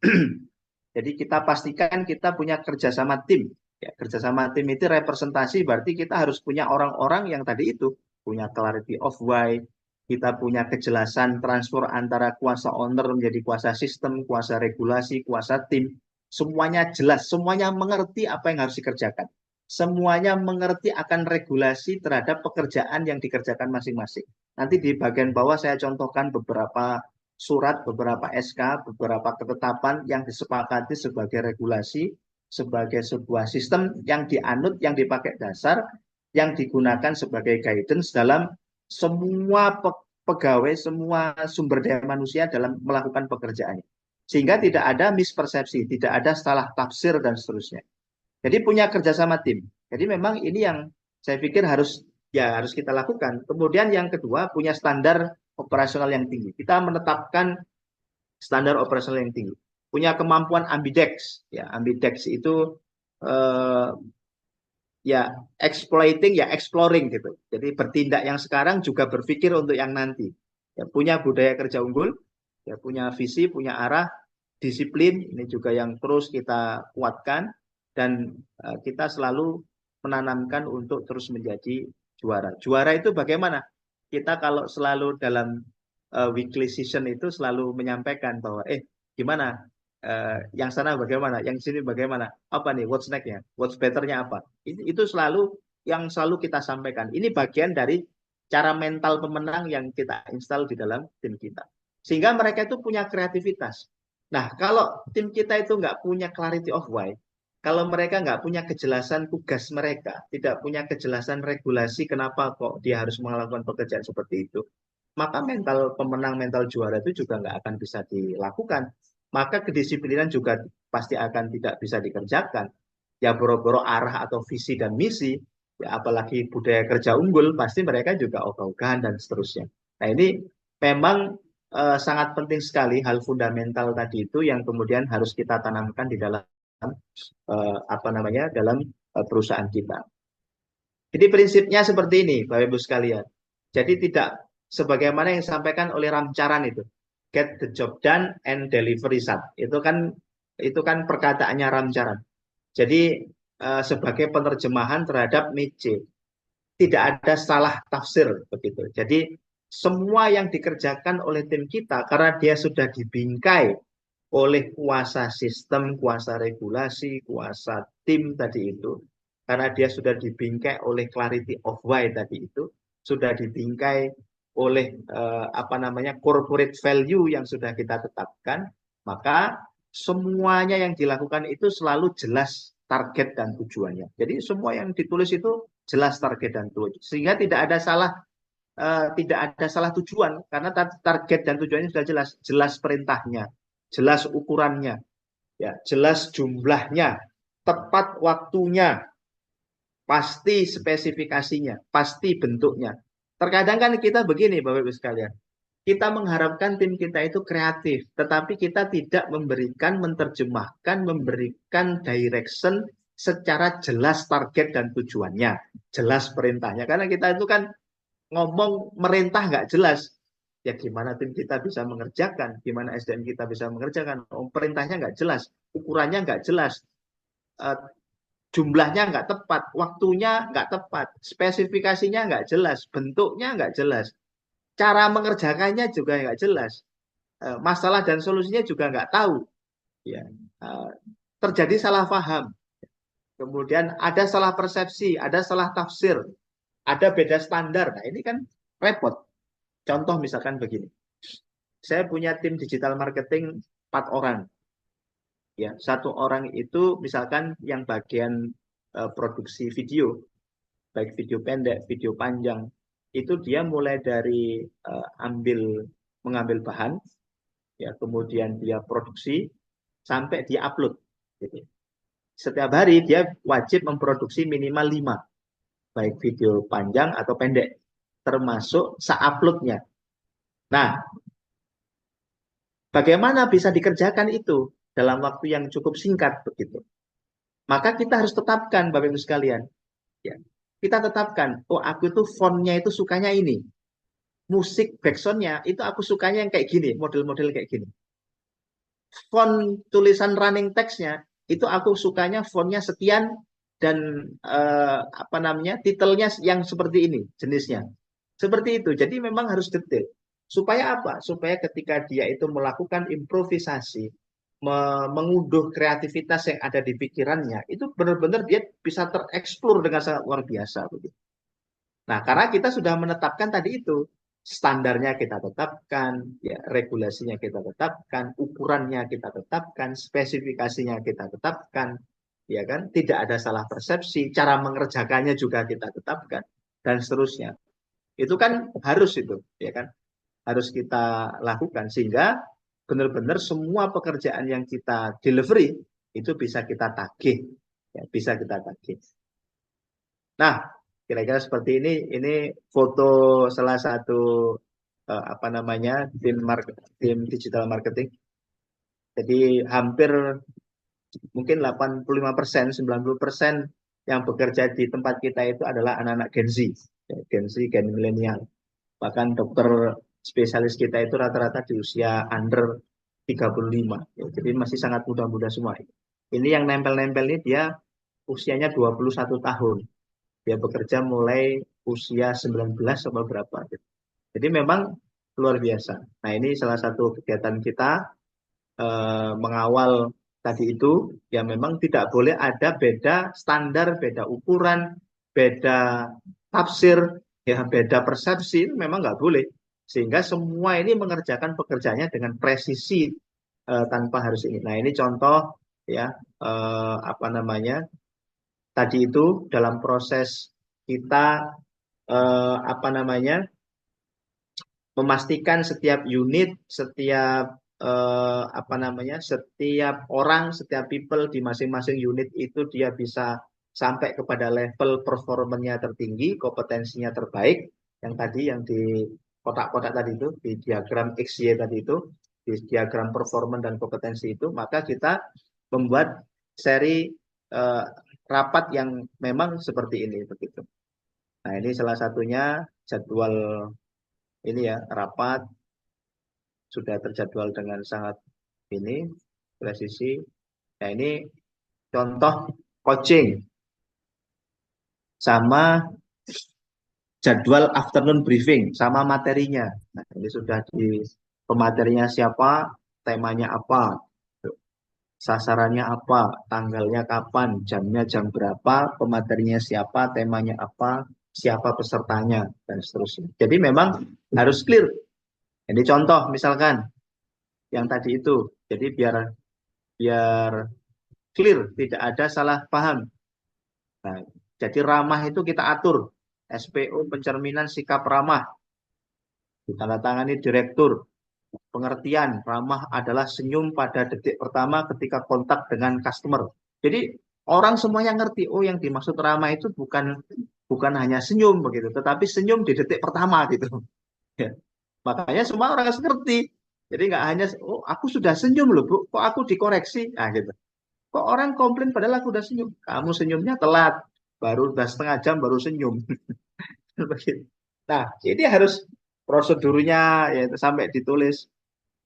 Speaker 2: jadi kita pastikan kita punya kerjasama tim. Ya, kerjasama tim itu representasi, berarti kita harus punya orang-orang yang tadi itu punya clarity of why, kita punya kejelasan transfer antara kuasa owner menjadi kuasa sistem, kuasa regulasi, kuasa tim. Semuanya jelas, semuanya mengerti apa yang harus dikerjakan. Semuanya mengerti akan regulasi terhadap pekerjaan yang dikerjakan masing-masing. Nanti di bagian bawah saya contohkan beberapa surat, beberapa SK, beberapa ketetapan yang disepakati sebagai regulasi, sebagai sebuah sistem yang dianut, yang dipakai dasar, yang digunakan sebagai guidance dalam semua pegawai, semua sumber daya manusia dalam melakukan pekerjaannya. Sehingga tidak ada mispersepsi, tidak ada salah tafsir dan seterusnya. Jadi punya kerjasama tim. Jadi memang ini yang saya pikir harus kita lakukan. Kemudian yang kedua, punya standar operasional yang tinggi. Kita menetapkan standar operasional yang tinggi. Punya kemampuan ambidex. Ya, ambidex itu exploring gitu. Jadi bertindak yang sekarang juga berpikir untuk yang nanti. Ya, punya budaya kerja unggul, ya punya visi, punya arah, disiplin. Ini juga yang terus kita kuatkan. Dan kita selalu menanamkan untuk terus menjadi juara. Juara itu bagaimana? Kita kalau selalu dalam weekly session itu selalu menyampaikan bahwa gimana, yang sana bagaimana, yang sini bagaimana, apa nih, what's next-nya, what's better-nya apa. Itu selalu yang selalu kita sampaikan. Ini bagian dari cara mental pemenang yang kita install di dalam tim kita. Sehingga mereka itu punya kreativitas. Nah, kalau tim kita itu nggak punya clarity of why, kalau mereka nggak punya kejelasan tugas mereka, tidak punya kejelasan regulasi kenapa kok dia harus melakukan pekerjaan seperti itu, maka mental pemenang, mental juara itu juga nggak akan bisa dilakukan. Maka kedisiplinan juga pasti akan tidak bisa dikerjakan. Ya boro-boro arah atau visi dan misi, ya apalagi budaya kerja unggul, pasti mereka juga ogah-ogahan dan seterusnya. Nah ini memang sangat penting sekali hal fundamental tadi itu yang kemudian harus kita tanamkan di dalam dalam perusahaan kita. Jadi prinsipnya seperti ini, Bapak Ibu sekalian. Jadi tidak sebagaimana yang disampaikan oleh Ramcharan itu, get the job done and deliver result. Itu kan perkataannya Ramcharan. Jadi sebagai penerjemahan terhadap Nietzsche, tidak ada salah tafsir begitu. Jadi semua yang dikerjakan oleh tim kita karena dia sudah dibingkai oleh kuasa sistem, kuasa regulasi, kuasa tim tadi itu, karena dia sudah dibingkai oleh clarity of why tadi itu, sudah dibingkai oleh corporate value yang sudah kita tetapkan, maka semuanya yang dilakukan itu selalu jelas target dan tujuannya. Jadi semua yang ditulis itu jelas target dan tujuan, sehingga tidak ada salah tujuan karena target dan tujuannya sudah jelas perintahnya, jelas ukurannya, ya, jelas jumlahnya, tepat waktunya, pasti spesifikasinya, pasti bentuknya. Terkadang kan kita begini, Bapak Ibu sekalian, kita mengharapkan tim kita itu kreatif, tetapi kita tidak menerjemahkan, memberikan direction secara jelas target dan tujuannya, jelas perintahnya. Karena kita itu kan ngomong merintah nggak jelas, ya gimana tim kita bisa mengerjakan, gimana SDM kita bisa mengerjakan, perintahnya nggak jelas, ukurannya nggak jelas, jumlahnya nggak tepat, waktunya nggak tepat, spesifikasinya nggak jelas, bentuknya nggak jelas, cara mengerjakannya juga nggak jelas, masalah dan solusinya juga nggak tahu, ya terjadi salah paham. Kemudian ada salah persepsi, ada salah tafsir, ada beda standar. Nah, ini kan repot. Contoh misalkan begini. Saya punya tim digital marketing 4 orang. Ya, satu orang itu misalkan yang bagian produksi video, baik video pendek, video panjang, itu dia mulai dari mengambil bahan, ya, kemudian dia produksi sampai dia upload. Gitu. Setiap hari dia wajib memproduksi minimal 5, baik video panjang atau pendek, termasuk se-uploadnya. Nah, bagaimana bisa dikerjakan itu dalam waktu yang cukup singkat begitu? Maka kita harus tetapkan, Bapak Ibu sekalian, ya, kita tetapkan, oh aku itu fontnya itu sukanya ini, musik backsoundnya itu aku sukanya yang kayak gini, model-model kayak gini. Font tulisan running text-nya itu aku sukanya fontnya sekian dan titelnya yang seperti ini jenisnya. Seperti itu. Jadi memang harus detail. Supaya apa? Supaya ketika dia itu melakukan improvisasi, mengunduh kreativitas yang ada di pikirannya, itu benar-benar dia bisa tereksplor dengan sangat luar biasa. Nah, karena kita sudah menetapkan tadi itu, standarnya kita tetapkan, ya, regulasinya kita tetapkan, ukurannya kita tetapkan, spesifikasinya kita tetapkan, ya kan? Tidak ada salah persepsi, cara mengerjakannya juga kita tetapkan, dan seterusnya. Itu kan harus itu, ya kan? Harus kita lakukan sehingga benar-benar semua pekerjaan yang kita delivery itu bisa kita tagih, ya, bisa kita tagih. Nah, kira-kira seperti ini. Ini foto salah satu tim digital marketing. Jadi hampir mungkin 85%, 90% yang bekerja di tempat kita itu adalah anak-anak Gen Z, ya, Gen Z, Gen milenial. Bahkan dokter spesialis kita itu rata-rata di usia under 35. Ya, jadi masih sangat muda-muda semua. Ini yang nempel-nempel ini dia usianya 21 tahun. Dia bekerja mulai usia 19 sama berapa. Jadi memang luar biasa. Nah, ini salah satu kegiatan kita mengawal tadi itu, ya memang tidak boleh ada beda standar, beda ukuran, beda tafsir, ya beda persepsi, memang nggak boleh. Sehingga semua ini mengerjakan pekerjaannya dengan presisi tanpa harus ini. Nah, ini contoh, ya, tadi itu dalam proses kita memastikan setiap unit, setiap setiap orang, setiap people di masing-masing unit itu dia bisa sampai kepada level performanya tertinggi, kompetensinya terbaik, yang di kotak-kotak tadi itu, di diagram XY tadi itu, di diagram performance dan kompetensi itu, maka kita membuat seri rapat yang memang seperti ini begitu. Nah, ini salah satunya jadwal ini, ya, rapat sudah terjadwal dengan sangat ini presisi. Nah, ini contoh coaching sama jadwal afternoon briefing sama materinya. Nah, ini sudah di pematerinya siapa, temanya apa, sasarannya apa, tanggalnya kapan, jamnya jam berapa, pematerinya siapa, temanya apa, siapa pesertanya, dan seterusnya. Jadi memang harus clear. Jadi contoh misalkan yang tadi itu, jadi biar clear, tidak ada salah paham. Nah, jadi ramah itu kita atur, SPO pencerminan sikap ramah, ditandatangani direktur. Pengertian ramah adalah senyum pada detik pertama ketika kontak dengan customer. Jadi orang semuanya ngerti, oh yang dimaksud ramah itu bukan hanya senyum begitu, tetapi senyum di detik pertama gitu. Ya. Makanya semua orang harus ngerti. Jadi nggak hanya, oh aku sudah senyum loh Bu, kok aku dikoreksi, nah gitu. Kok orang komplain padahal aku udah senyum, kamu senyumnya telat, baru udah setengah jam baru senyum. Nah, ini harus prosedurnya ya sampai ditulis.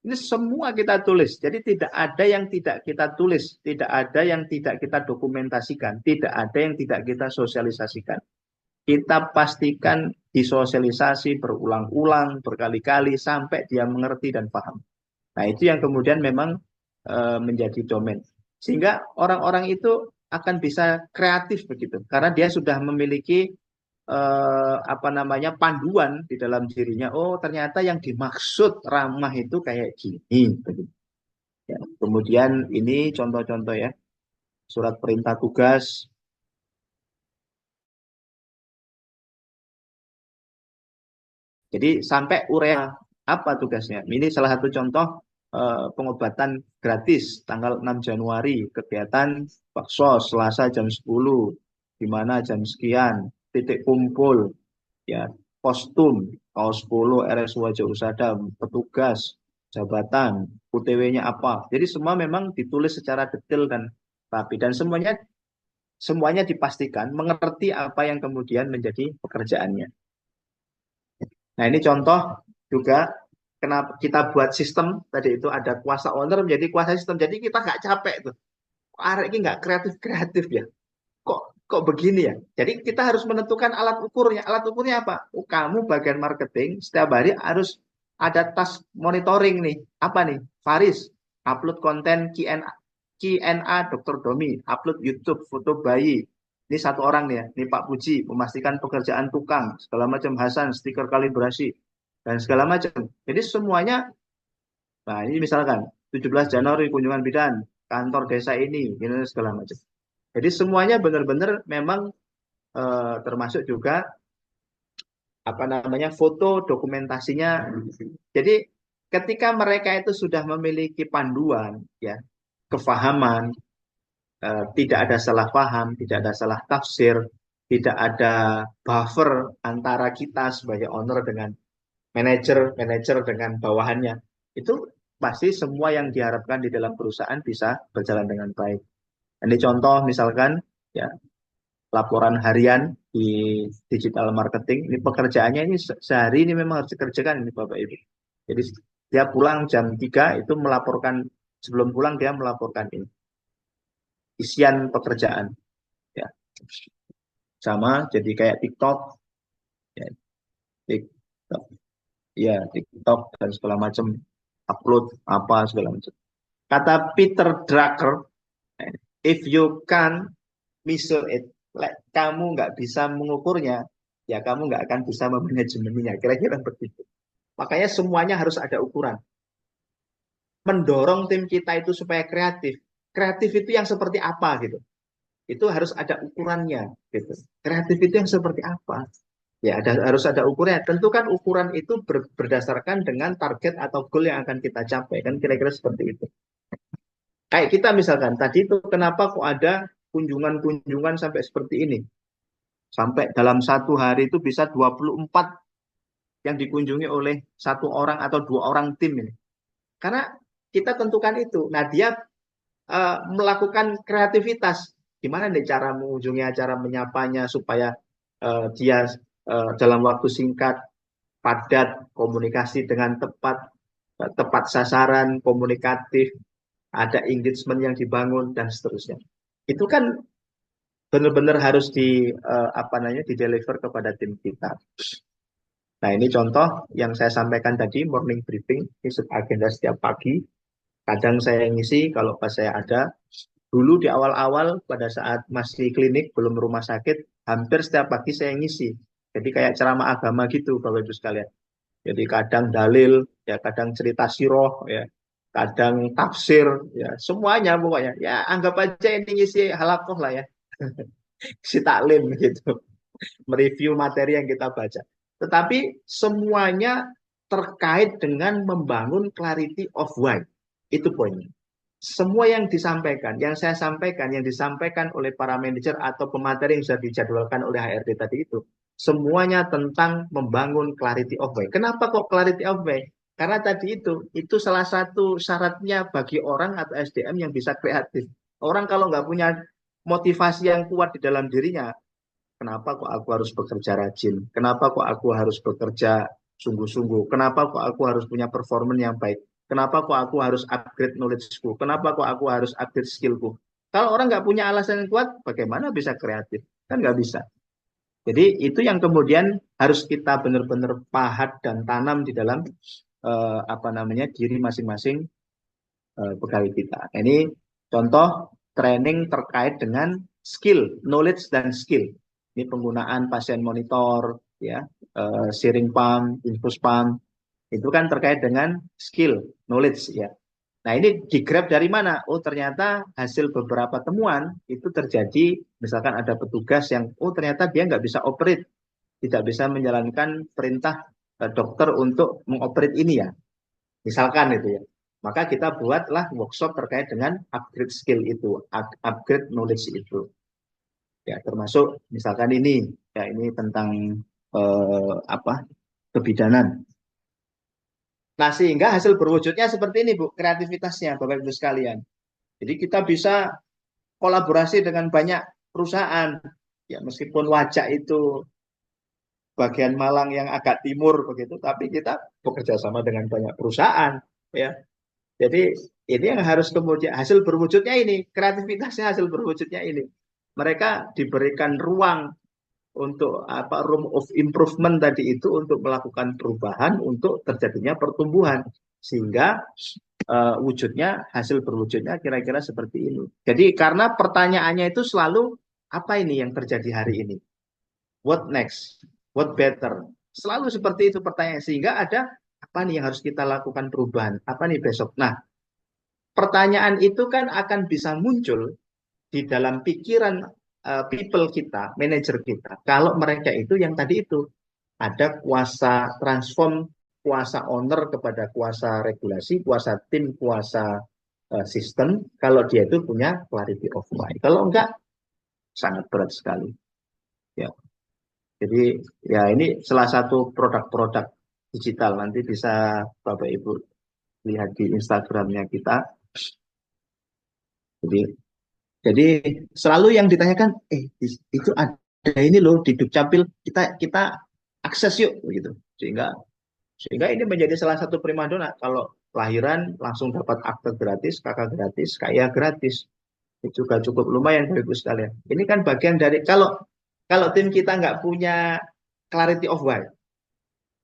Speaker 2: Ini semua kita tulis. Jadi tidak ada yang tidak kita tulis, tidak ada yang tidak kita dokumentasikan, tidak ada yang tidak kita sosialisasikan. Kita pastikan disosialisasi berulang-ulang, berkali-kali sampai dia mengerti dan paham. Nah, itu yang kemudian memang menjadi domain. Sehingga orang-orang itu akan bisa kreatif begitu, karena dia sudah memiliki panduan di dalam dirinya. Oh, ternyata yang dimaksud ramah itu kayak gini. Begitu. Ya. Kemudian ini contoh-contoh ya, surat perintah tugas. Jadi sampai urea apa tugasnya. Ini salah satu contoh pengobatan gratis tanggal 6 Januari, kegiatan bakso Selasa jam 10, di mana jam sekian, titik kumpul, ya, kostum, kaos polo, RS Wajah Usada, petugas, jabatan, UTW-nya apa. Jadi semua memang ditulis secara detail dan rapi, dan semuanya dipastikan mengerti apa yang kemudian menjadi pekerjaannya. Nah, ini contoh juga kenapa kita buat sistem tadi itu ada kuasa owner menjadi kuasa sistem. Jadi kita nggak capek tuh. Kok arek ini nggak kreatif ya? Kok begini ya? Jadi kita harus menentukan alat ukurnya. Alat ukurnya apa? Oh, kamu bagian marketing setiap hari harus ada task monitoring nih. Apa nih? Faris, upload konten Q&A Dr. Domi, upload YouTube foto bayi. Ini satu orang nih ya. Ini Pak Puji, memastikan pekerjaan tukang, segala macam. Hasan, stiker kalibrasi, dan segala macam. Jadi semuanya, nah ini misalkan 17 Januari kunjungan bidan, kantor desa ini segala macam. Jadi semuanya benar-benar memang termasuk juga foto dokumentasinya. Jadi ketika mereka itu sudah memiliki panduan, ya, kefahaman, tidak ada salah paham, tidak ada salah tafsir, tidak ada buffer antara kita sebagai owner dengan manajer dengan bawahannya. Itu pasti semua yang diharapkan di dalam perusahaan bisa berjalan dengan baik. Ini contoh misalkan ya, laporan harian di digital marketing. Ini pekerjaannya ini sehari ini memang harus dikerjakan ini Bapak Ibu. Jadi dia pulang jam 3 itu melaporkan, sebelum pulang dia melaporkan ini isian pekerjaan ya. Sama jadi kayak TikTok ya, TikTok ya, TikTok dan segala macam, upload apa segala macam. Kata Peter Drucker, if you can measure it, kamu nggak bisa mengukurnya, ya kamu nggak akan bisa memanajemeninya. Kira-kira begitu. Makanya semuanya harus ada ukuran. Mendorong tim kita itu supaya kreatif. Kreatif itu yang seperti apa gitu. Itu harus ada ukurannya gitu. Kreatif itu yang seperti apa? Ya, harus ada ukurannya. Tentukan ukuran itu berdasarkan dengan target atau goal yang akan kita capai. Kan kira-kira seperti itu. Kayak kita misalkan, tadi itu kenapa kok ada kunjungan-kunjungan sampai seperti ini? Sampai dalam satu hari itu bisa 24 yang dikunjungi oleh satu orang atau 2 orang tim ini. Karena kita tentukan itu. Nah, dia melakukan kreativitas. Gimana nih cara mengunjungi, cara menyapanya supaya dia dalam waktu singkat, padat, komunikasi dengan tepat sasaran, komunikatif, ada engagement yang dibangun dan seterusnya. Itu kan benar-benar harus di deliver kepada tim kita. Nah, ini contoh yang saya sampaikan tadi, morning briefing, ini agenda setiap pagi. Kadang saya ngisi kalau pas saya ada. Dulu di awal-awal pada saat masih klinik, belum rumah sakit, hampir setiap pagi saya ngisi. Jadi kayak ceramah agama gitu Bapak Ibu sekalian. Jadi kadang dalil, ya kadang cerita siroh, ya kadang tafsir, ya semuanya pokoknya. Ya anggap aja ini ngisi halakoh lah ya. Si taklim gitu. Mereview materi yang kita baca. Tetapi semuanya terkait dengan membangun clarity of why. Itu poinnya. Semua yang disampaikan, yang saya sampaikan, yang disampaikan oleh para manajer atau pemateri yang sudah dijadwalkan oleh HRD tadi itu, semuanya tentang membangun clarity of why. Kenapa kok clarity of why? Karena tadi itu salah satu syaratnya bagi orang atau SDM yang bisa kreatif. Orang kalau nggak punya motivasi yang kuat di dalam dirinya, kenapa kok aku harus bekerja rajin? Kenapa kok aku harus bekerja sungguh-sungguh? Kenapa kok aku harus punya performa yang baik? Kenapa kok aku harus upgrade knowledge-ku? Kenapa kok aku harus upgrade skill-ku? Kalau orang nggak punya alasan yang kuat, bagaimana bisa kreatif? Kan nggak bisa. Jadi itu yang kemudian harus kita benar-benar pahat dan tanam di dalam diri masing-masing pegawai kita. Ini contoh training terkait dengan skill, knowledge dan skill. Ini penggunaan pasien monitor, ya, sharing pump, infus pump, itu kan terkait dengan skill, knowledge, ya. Nah, ini di-grab dari mana? Oh, ternyata hasil beberapa temuan itu terjadi, misalkan ada petugas yang, oh ternyata dia nggak bisa operate, tidak bisa menjalankan perintah dokter untuk mengoperate ini ya. Misalkan itu ya. Maka kita buatlah workshop terkait dengan upgrade skill itu, upgrade knowledge itu. Ya, termasuk misalkan ini, ya ini tentang kebidanan. Nah, sehingga hasil berwujudnya seperti ini, Bu, kreativitasnya, Bapak Ibu sekalian. Jadi kita bisa kolaborasi dengan banyak perusahaan. Ya, meskipun wajah itu bagian Malang yang agak timur begitu, tapi kita bekerja sama dengan banyak perusahaan, ya. Jadi ini yang harus kemudian hasil berwujudnya ini, kreativitasnya hasil berwujudnya ini. Mereka diberikan ruang untuk room of improvement tadi itu untuk melakukan perubahan untuk terjadinya pertumbuhan sehingga wujudnya hasil berwujudnya kira-kira seperti ini. Jadi karena pertanyaannya itu selalu apa ini yang terjadi hari ini? What next? What better? Selalu seperti itu pertanyaan sehingga ada apa nih yang harus kita lakukan perubahan? Apa nih besok? Nah, pertanyaan itu kan akan bisa muncul di dalam pikiran people kita, manajer kita. Kalau mereka itu yang tadi itu ada kuasa transform, kuasa owner kepada kuasa regulasi, kuasa tim, kuasa sistem. Kalau dia itu punya clarity of mind. Kalau enggak, sangat berat sekali. Ya. Jadi ya ini salah satu produk-produk digital. Nanti bisa Bapak Ibu lihat di Instagramnya kita. Jadi selalu yang ditanyakan, itu ada ini loh di Dukcapil, kita akses yuk begitu. Sehingga ini menjadi salah satu primadona. Kalau lahiran langsung dapat akte gratis, kakak gratis, kaya gratis. Itu juga cukup lumayan Bapak Ibu sekalian. Ini kan bagian dari kalau tim kita nggak punya clarity of why,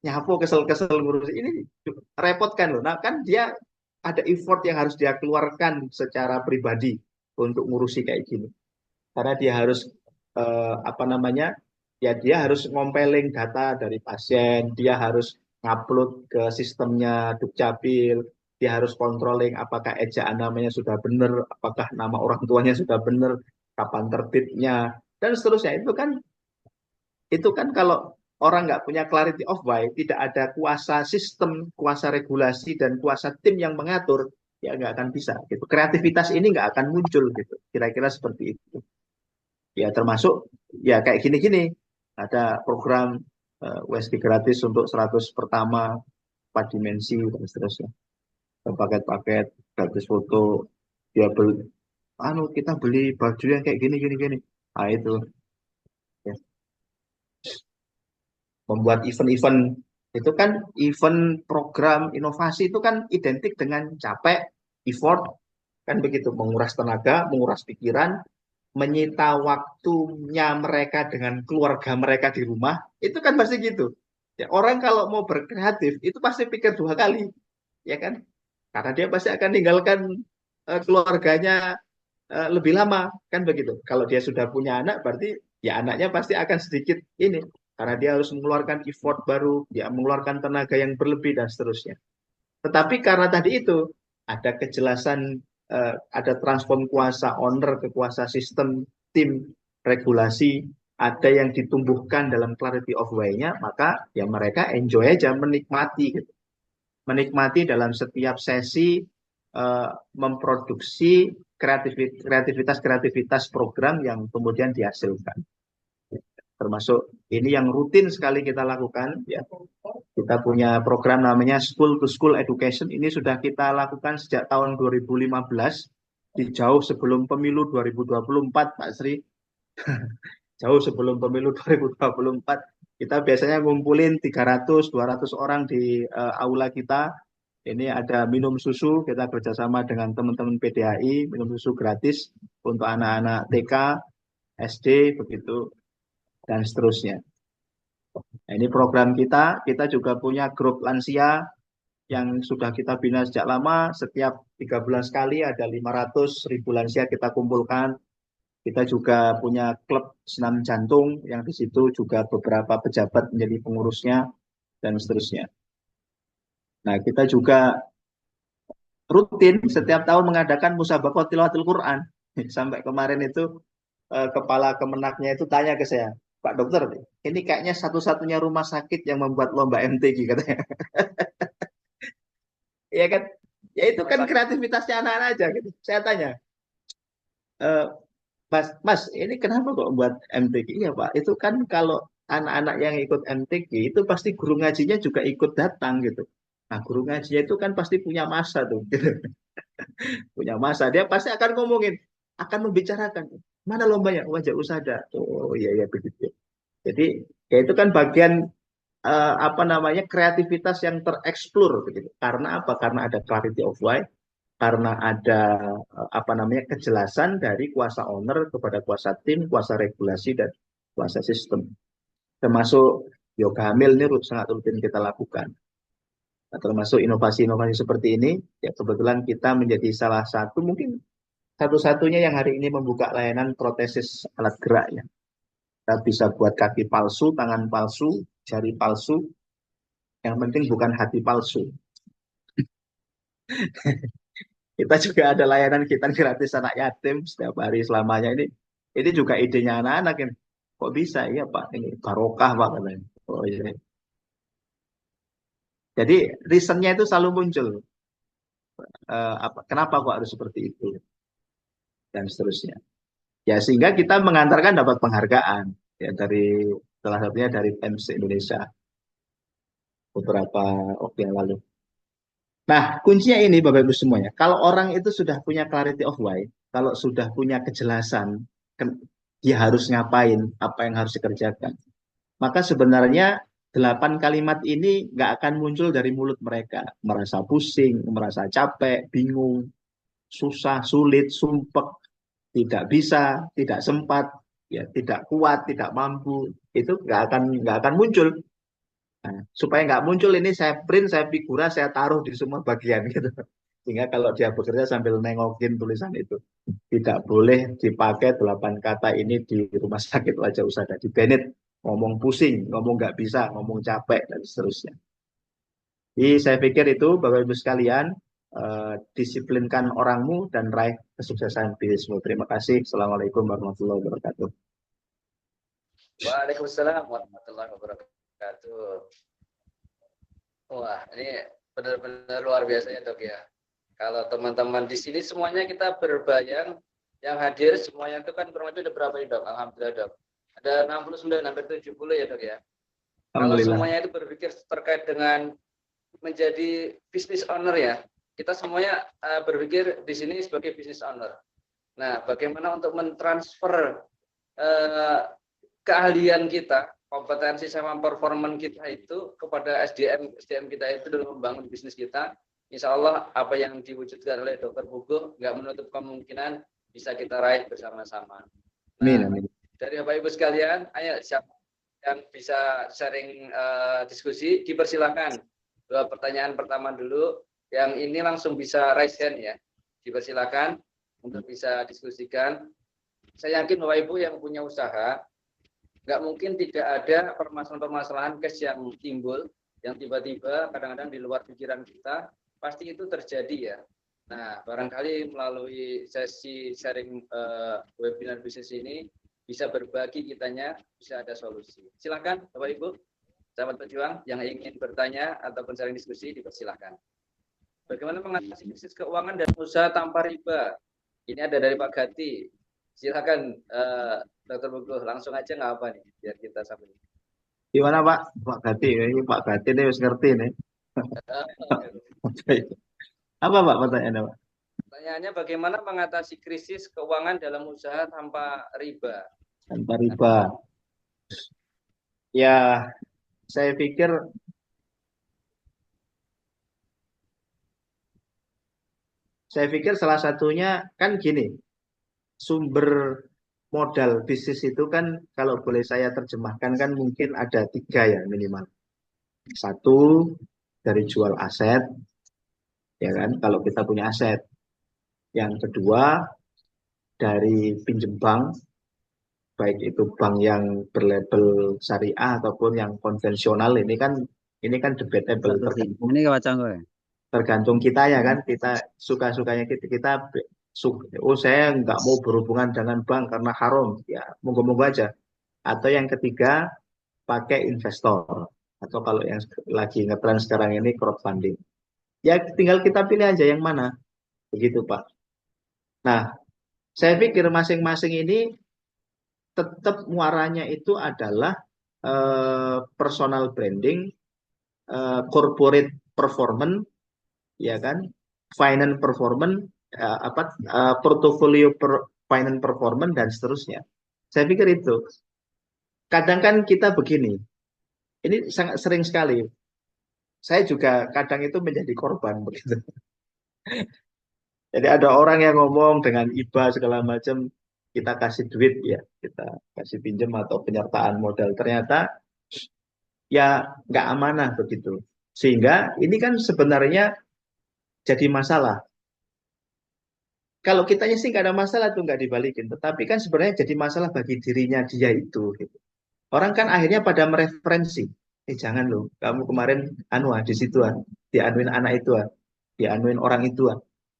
Speaker 2: nyapu kesel-kesel ngurus ini repot kan loh. Nah kan dia ada effort yang harus dia keluarkan secara pribadi untuk ngurusi kayak gini. Karena dia harus ya dia harus ngompeling data dari pasien, dia harus ngupload ke sistemnya Dukcapil, dia harus controlling apakah ejaan namanya sudah benar, apakah nama orang tuanya sudah benar, kapan terbitnya, dan seterusnya. Itu kan kalau orang nggak punya clarity of why, tidak ada kuasa sistem, kuasa regulasi, dan kuasa tim yang mengatur, ya nggak akan bisa. Gitu. Kreativitas ini nggak akan muncul, gitu. Kira-kira seperti itu. Ya termasuk ya kayak gini-gini. Ada program USG gratis untuk 100 pertama, 4 dimensi, dan seterusnya. Paket-paket, gratis foto, dia beli, kita beli baju yang kayak gini. Nah itu. Ya. Membuat event-event itu kan event program inovasi itu kan identik dengan capek, effort, kan begitu, menguras tenaga, menguras pikiran, menyita waktunya mereka dengan keluarga mereka di rumah, itu kan pasti gitu. Ya, orang kalau mau berkreatif itu pasti pikir 2 kali, ya kan? Karena dia pasti akan tinggalkan keluarganya lebih lama, kan begitu. Kalau dia sudah punya anak, berarti ya anaknya pasti akan sedikit ini. Karena dia harus mengeluarkan effort baru, dia mengeluarkan tenaga yang berlebih, dan seterusnya. Tetapi karena tadi itu, ada kejelasan, ada transform kuasa owner ke kuasa sistem, tim, regulasi, ada yang ditumbuhkan dalam clarity of why-nya, maka ya mereka enjoy aja, menikmati gitu. Menikmati dalam setiap sesi memproduksi kreativitas program yang kemudian dihasilkan. Termasuk ini yang rutin sekali kita lakukan, ya. Kita punya program namanya School to School Education. Ini sudah kita lakukan sejak tahun 2015, di jauh sebelum pemilu 2024, Pak Sri. Jauh sebelum pemilu 2024, kita biasanya ngumpulin 300-200 orang di aula kita. Ini ada minum susu, kita kerjasama dengan teman-teman PDAI, minum susu gratis untuk anak-anak TK, SD, begitu, dan seterusnya. Nah, ini program kita juga punya grup lansia, yang sudah kita bina sejak lama. Setiap 3 bulan sekali ada 500.000 lansia kita kumpulkan. Kita juga punya klub senam jantung yang di situ juga beberapa pejabat menjadi pengurusnya dan seterusnya. Nah, kita juga rutin setiap tahun mengadakan musabaqah tilawatil Quran. Sampai kemarin itu kepala Kemenaknya itu tanya ke saya, Pak Dokter, ini kayaknya satu-satunya rumah sakit yang membuat lomba MTQ katanya. Ya kan? Ya itu kan kreativitasnya anak-anak aja gitu. Saya tanya, "Eh, Mas, ini kenapa kok buat MTQ? Iya Pak, itu kan kalau anak-anak yang ikut MTQ itu pasti guru ngajinya juga ikut datang gitu. Nah, guru ngajinya itu kan pasti punya masa tuh, gitu. Punya masa. Dia pasti akan ngomongin, akan membicarakan mana lombanya, wajah usada. Oh iya iya begitu. Jadi ya itu kan bagian apa namanya kreativitas yang tereksplor begitu. Karena apa? Karena ada clarity of why, karena ada apa namanya kejelasan dari kuasa owner kepada kuasa tim, kuasa regulasi dan kuasa sistem. Termasuk yoga hamil ini sangat rutin kita lakukan. Nah, termasuk inovasi-inovasi seperti ini, ya kebetulan kita menjadi salah satu mungkin satu-satunya yang hari ini membuka layanan protesis alat gerak ya. Kita bisa buat kaki palsu, tangan palsu, jari palsu, yang penting bukan hati palsu. Kita juga ada layanan kita gratis anak yatim setiap hari selamanya ini. Ini juga idenya anak-anak ini. Kok bisa? Iya Pak, ini barokah Pak katanya. Oh iya. Jadi reasonnya itu selalu muncul. Kenapa kok harus seperti itu dan seterusnya. Ya sehingga kita mengantarkan dapat penghargaan ya dari salah satunya dari PEMS Indonesia beberapa waktu yang lalu. Nah, kuncinya ini Bapak Ibu semuanya. Kalau orang itu sudah punya clarity of why, kalau sudah punya kejelasan dia harus ngapain, apa yang harus dikerjakan, maka sebenarnya 8 kalimat ini nggak akan muncul dari mulut mereka. Merasa pusing, merasa capek, bingung, susah, sulit, sumpek, tidak bisa, tidak sempat, ya tidak kuat, tidak mampu, itu nggak akan muncul. Nah, supaya nggak muncul ini saya print, saya figura, saya taruh di semua bagian gitu. Sehingga kalau dia bekerja sambil nengokin tulisan itu, tidak boleh dipakai 8 kata ini di rumah sakit wajah usada, di Bennett, ngomong pusing, ngomong nggak bisa, ngomong capek, dan seterusnya. Jadi saya pikir itu Bapak Ibu sekalian, disiplinkan orangmu dan raih kesuksesan bisnismu. Terima kasih. Assalamualaikum warahmatullahi wabarakatuh.
Speaker 4: Waalaikumsalam warahmatullahi wabarakatuh. Wah, ini benar-benar luar biasa ya dok ya. Kalau teman-teman di sini semuanya kita berbayang, yang hadir semuanya itu kan kurang lebih ada berapa nih dok? Alhamdulillah dok. Ada 69 hampir 70 ya dok ya. Kalau semuanya itu berpikir terkait dengan menjadi business owner ya, kita semuanya berpikir di sini sebagai business owner. Nah, bagaimana untuk mentransfer keahlian kita, kompetensi sama performan kita itu kepada SDM kita itu dalam membangun bisnis kita. Insya Allah apa yang diwujudkan oleh Dr. Puguh nggak menutup kemungkinan bisa kita raih bersama-sama. Nah, dari Bapak Ibu sekalian, ayo siapa yang bisa sharing diskusi, dipersilakan. Dua pertanyaan pertama dulu, yang ini langsung bisa raise hand ya, dipersilakan untuk bisa diskusikan. Saya yakin Bapak Ibu yang punya usaha, nggak mungkin tidak ada permasalahan-permasalahan cash yang timbul, yang tiba-tiba kadang-kadang di luar pikiran kita, pasti itu terjadi ya. Nah, barangkali melalui sesi sharing webinar bisnis ini, bisa berbagi kitanya, bisa ada solusi. Silakan Bapak Ibu, sahabat pejuang yang ingin bertanya ataupun sharing diskusi, dipersilakan. Bagaimana mengatasi krisis keuangan dan usaha tanpa riba? Ini ada dari Pak Gati. Silakan Dr. Puguh, langsung aja nggak apa nih, biar kita sampai.
Speaker 2: Gimana Pak? Pak Gati, ini Pak Gati ini harus ngerti nih. Apa Pak pertanyaannya Pak?
Speaker 4: Pertanyaannya bagaimana mengatasi krisis keuangan dalam usaha tanpa riba?
Speaker 2: Tanpa riba. Ya, saya pikir salah satunya kan gini, sumber modal bisnis itu kan kalau boleh saya terjemahkan kan mungkin ada 3 ya minimal. 1, dari jual aset, ya kan? Kalau kita punya aset. Yang kedua dari pinjem bank, baik itu bank yang berlabel syariah ataupun yang konvensional. Ini kan debatable,
Speaker 5: Ini kewacang gue.
Speaker 2: tergantung kita ya kan. Kita suka-sukanya kita oh saya nggak mau berhubungan dengan bank karena haram, ya monggo-monggo aja. Atau yang ketiga pakai investor, atau kalau yang lagi ngetren sekarang ini crowdfunding. Ya tinggal kita pilih aja yang mana, begitu Pak. Nah, saya pikir masing-masing ini tetap muaranya itu adalah personal branding, corporate performance, ya kan, finance performance, portfolio finance performance dan seterusnya. Saya pikir itu. Kadang kan kita begini, ini sangat sering sekali. Saya juga kadang itu menjadi korban begitu. Jadi ada orang yang ngomong dengan iba segala macam, kita kasih duit ya, kita kasih pinjam atau penyertaan modal. Ternyata ya nggak amanah begitu. Sehingga ini kan sebenarnya jadi masalah. Kalau kitanya sih nggak ada masalah tuh nggak dibalikin, tetapi kan sebenarnya jadi masalah bagi dirinya dia itu. Gitu. Orang kan akhirnya pada mereferensi, jangan loh, kamu kemarin di situ dianuin anak itu dianuin orang itu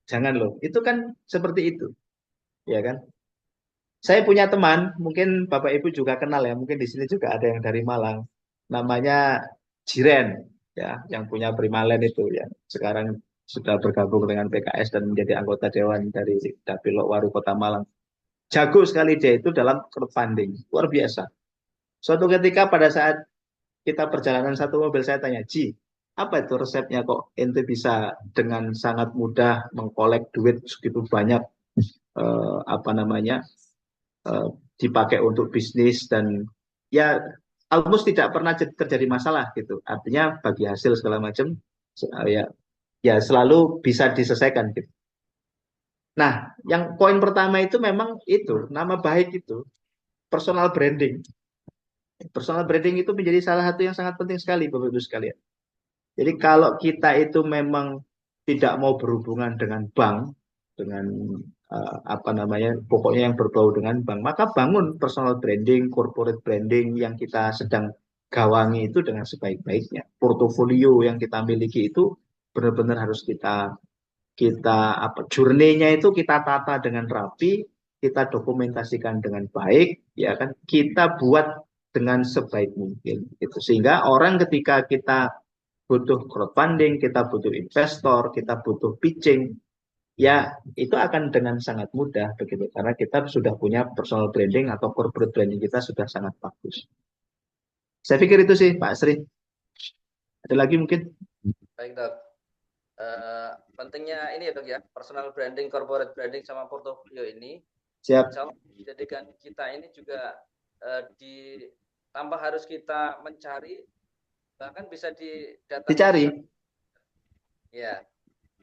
Speaker 2: jangan loh, itu kan seperti itu, ya kan? Saya punya teman, mungkin Bapak Ibu juga kenal ya, mungkin di sini juga ada yang dari Malang, namanya Jiren, ya, yang punya Primalen itu ya, sekarang sudah bergabung dengan PKS dan menjadi anggota dewan dari Dapilok Waru Kota Malang. Jago sekali dia itu dalam crowdfunding, luar biasa. Suatu ketika pada saat kita perjalanan satu mobil, saya tanya, Ji, apa itu resepnya kok ente bisa dengan sangat mudah mengkolek duit segitu banyak, dipakai untuk bisnis dan ya almost tidak pernah terjadi masalah gitu. Artinya bagi hasil segala macam ya selalu bisa diselesaikan gitu. Nah, yang poin pertama itu memang itu nama baik itu personal branding. Personal branding itu menjadi salah satu yang sangat penting sekali Bapak Ibu sekalian. Jadi kalau kita itu memang tidak mau berhubungan dengan bank, dengan pokoknya yang berbau dengan bank, maka bangun personal branding, corporate branding yang kita sedang gawangi itu dengan sebaik-baiknya. Portofolio yang kita miliki itu benar-benar harus kita journey-nya itu kita tata dengan rapi, kita dokumentasikan dengan baik, ya kan? Kita buat dengan sebaik mungkin gitu. Sehingga orang ketika kita butuh crowdfunding, kita butuh investor, kita butuh pitching, ya itu akan dengan sangat mudah begitu karena kita sudah punya personal branding atau corporate branding kita sudah sangat bagus. Saya pikir itu sih Pak Sri. Ada lagi mungkin?
Speaker 4: Baik Dok. Pentingnya ini ya Dok ya, personal branding, corporate branding sama portofolio ini.
Speaker 2: Siap.
Speaker 4: Insya Allah menjadikan kita ini juga tanpa harus kita mencari, bahkan bisa
Speaker 2: dicari.
Speaker 4: Ya,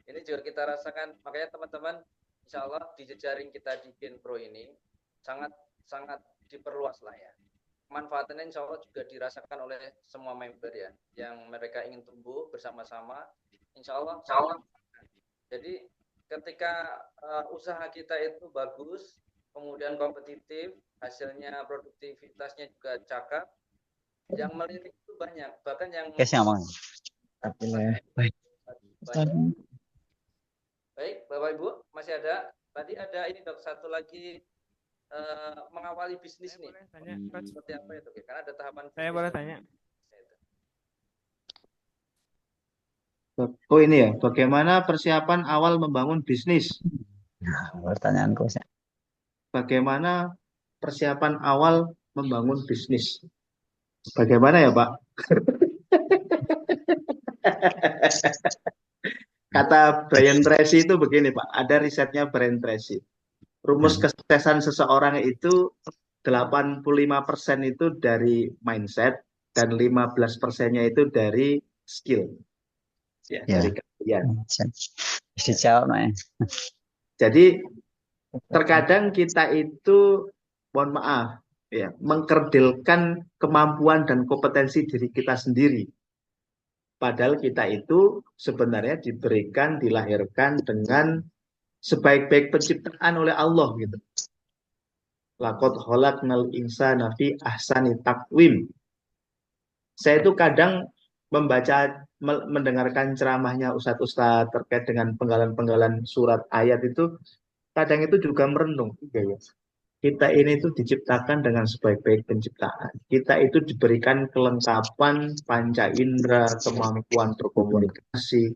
Speaker 4: ini juga kita rasakan. Makanya teman-teman, insya Allah di jejaring kita di Genpro ini sangat diperluas lah ya. Manfaatnya insya Allah juga dirasakan oleh semua member ya, yang mereka ingin tumbuh bersama-sama. Insya Allah. Jadi ketika usaha kita itu bagus, kemudian kompetitif, hasilnya produktivitasnya juga cakep, yang melirik itu banyak, bahkan yang baik Bapak Ibu masih ada, tadi ada ini Dok, satu lagi mengawali bisnis nih,
Speaker 6: tanya,
Speaker 4: seperti apa itu? Karena ada tahapan.
Speaker 6: Saya boleh tanya.
Speaker 2: Oh ini ya, bagaimana persiapan awal membangun bisnis?
Speaker 5: Nah, pertanyaanku.
Speaker 2: Bagaimana persiapan awal membangun bisnis? Bagaimana ya Pak? Kata Brian Tracy itu begini Pak, ada risetnya Brian Tracy. Rumus kesuksesan seseorang itu 85% itu dari mindset dan 15%-nya itu dari skill. Ya. Dari keahlian.
Speaker 5: Dijawab, Mak.
Speaker 2: Jadi terkadang kita itu, mohon maaf, ya, mengkerdilkan kemampuan dan kompetensi diri kita sendiri. Padahal kita itu sebenarnya diberikan, dilahirkan dengan sebaik-baik penciptaan oleh Allah gitu. Laqad khalaqnal insana fi ahsani taqwim. Saya itu kadang mendengarkan ceramahnya Ustadz-Ustadz terkait dengan penggalan-penggalan surat ayat itu, kadang itu juga merenung. Iya, ya. Kita ini itu diciptakan dengan sebaik-baik penciptaan. Kita itu diberikan kelengkapan panca indera, kemampuan berkomunikasi,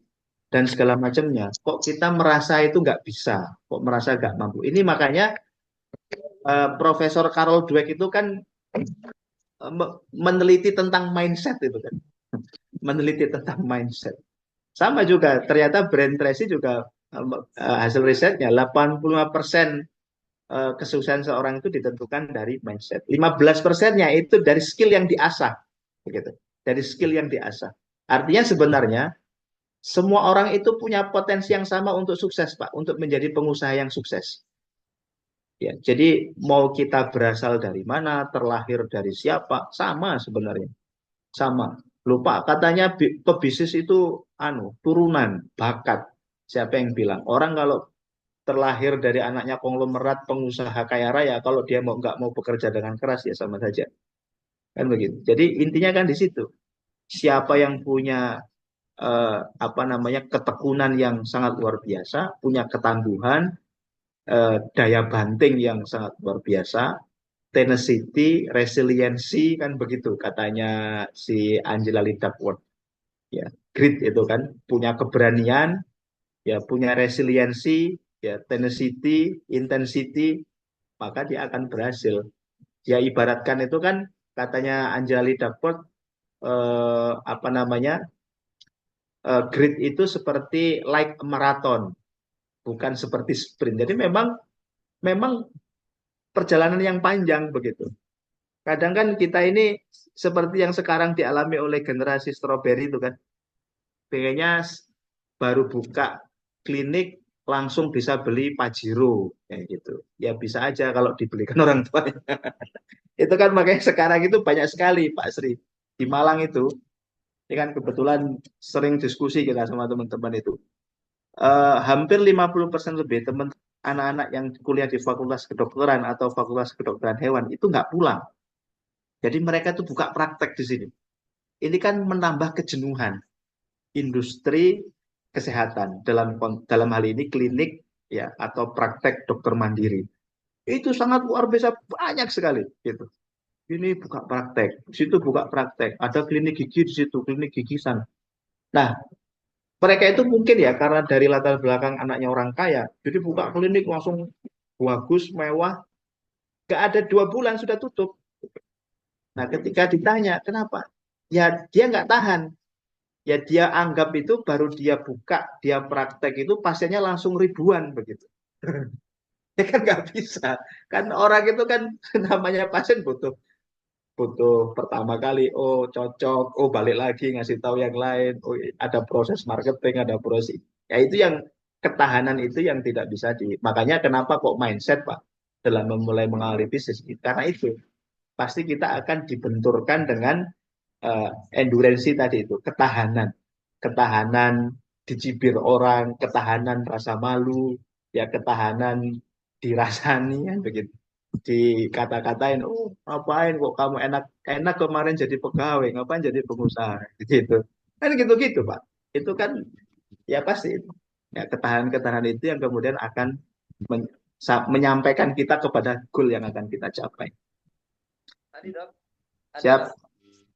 Speaker 2: dan segala macamnya. Kok kita merasa itu nggak bisa? Kok merasa nggak mampu? Ini makanya Profesor Carol Dweck itu kan meneliti tentang mindset itu kan. Meneliti tentang mindset. Sama juga, ternyata Brian Tracy juga hasil risetnya 85% kesuksesan seorang itu ditentukan dari mindset. 15%-nya itu dari skill yang diasah. Begitu. Dari skill yang diasah. Artinya sebenarnya semua orang itu punya potensi yang sama untuk sukses, Pak, untuk menjadi pengusaha yang sukses. Ya, jadi mau kita berasal dari mana, terlahir dari siapa, sama sebenarnya. Sama. Lupa katanya pebisnis itu turunan, bakat. Siapa yang bilang? Orang kalau terlahir dari anaknya konglomerat pengusaha kaya raya, kalau dia nggak mau bekerja dengan keras ya sama saja. Kan begitu. Jadi intinya kan di situ. Siapa yang punya ketekunan yang sangat luar biasa, punya ketangguhan, daya banting yang sangat luar biasa, tenacity, resiliency, kan begitu katanya si Angela Lee Duckworth. Ya, grit itu kan punya keberanian, ya punya resiliensi, ya tenacity, intensity, maka dia akan berhasil. Ya ibaratkan itu kan katanya Angela Lee Duckworth grit itu seperti like marathon, bukan seperti sprint. Jadi memang perjalanan yang panjang begitu. Kadang kan kita ini seperti yang sekarang dialami oleh generasi strawberry itu kan, pengennya baru buka klinik langsung bisa beli Pajero kayak gitu. Ya bisa aja kalau dibelikan orang tuanya. Itu kan makanya sekarang itu banyak sekali Pak Sri di Malang itu. Ini kan kebetulan sering diskusi kita sama teman-teman itu. Hampir 50% lebih teman anak-anak yang kuliah di Fakultas Kedokteran atau Fakultas Kedokteran Hewan itu nggak pulang. Jadi mereka tuh buka praktek di sini. Ini kan menambah kejenuhan industri kesehatan dalam hal ini klinik ya atau praktek dokter mandiri. Itu sangat luar biasa banyak sekali gitu. Ini buka praktek, di situ buka praktek, ada klinik gigi di situ, klinik gigisan. Nah, mereka itu mungkin ya karena dari latar belakang anaknya orang kaya, jadi buka klinik langsung bagus, mewah, nggak ada 2 bulan sudah tutup. Nah, ketika ditanya kenapa, ya dia nggak tahan. Ya dia anggap itu baru dia buka, dia praktek itu pasiennya langsung ribuan begitu. Ya kan nggak bisa. Kan orang itu kan namanya pasien butuh pertama kali, oh cocok, oh balik lagi ngasih tahu yang lain, oh ada proses marketing, ada proses. Ya itu yang ketahanan itu yang tidak bisa makanya kenapa kok mindset Pak dalam memulai mengawali bisnis, karena itu pasti kita akan dibenturkan dengan endurance tadi itu, ketahanan dicibir orang, ketahanan rasa malu, ya ketahanan dirasani kan begitu. Dikata-katain, oh ngapain kok kamu enak kemarin jadi pegawai, ngapain jadi pengusaha gitu. Kan gitu-gitu Pak. Itu kan ya pasti ya ketahanan itu yang kemudian akan menyampaikan kita kepada goal yang akan kita capai.
Speaker 4: Tadi Dok,
Speaker 2: Siap.
Speaker 4: ada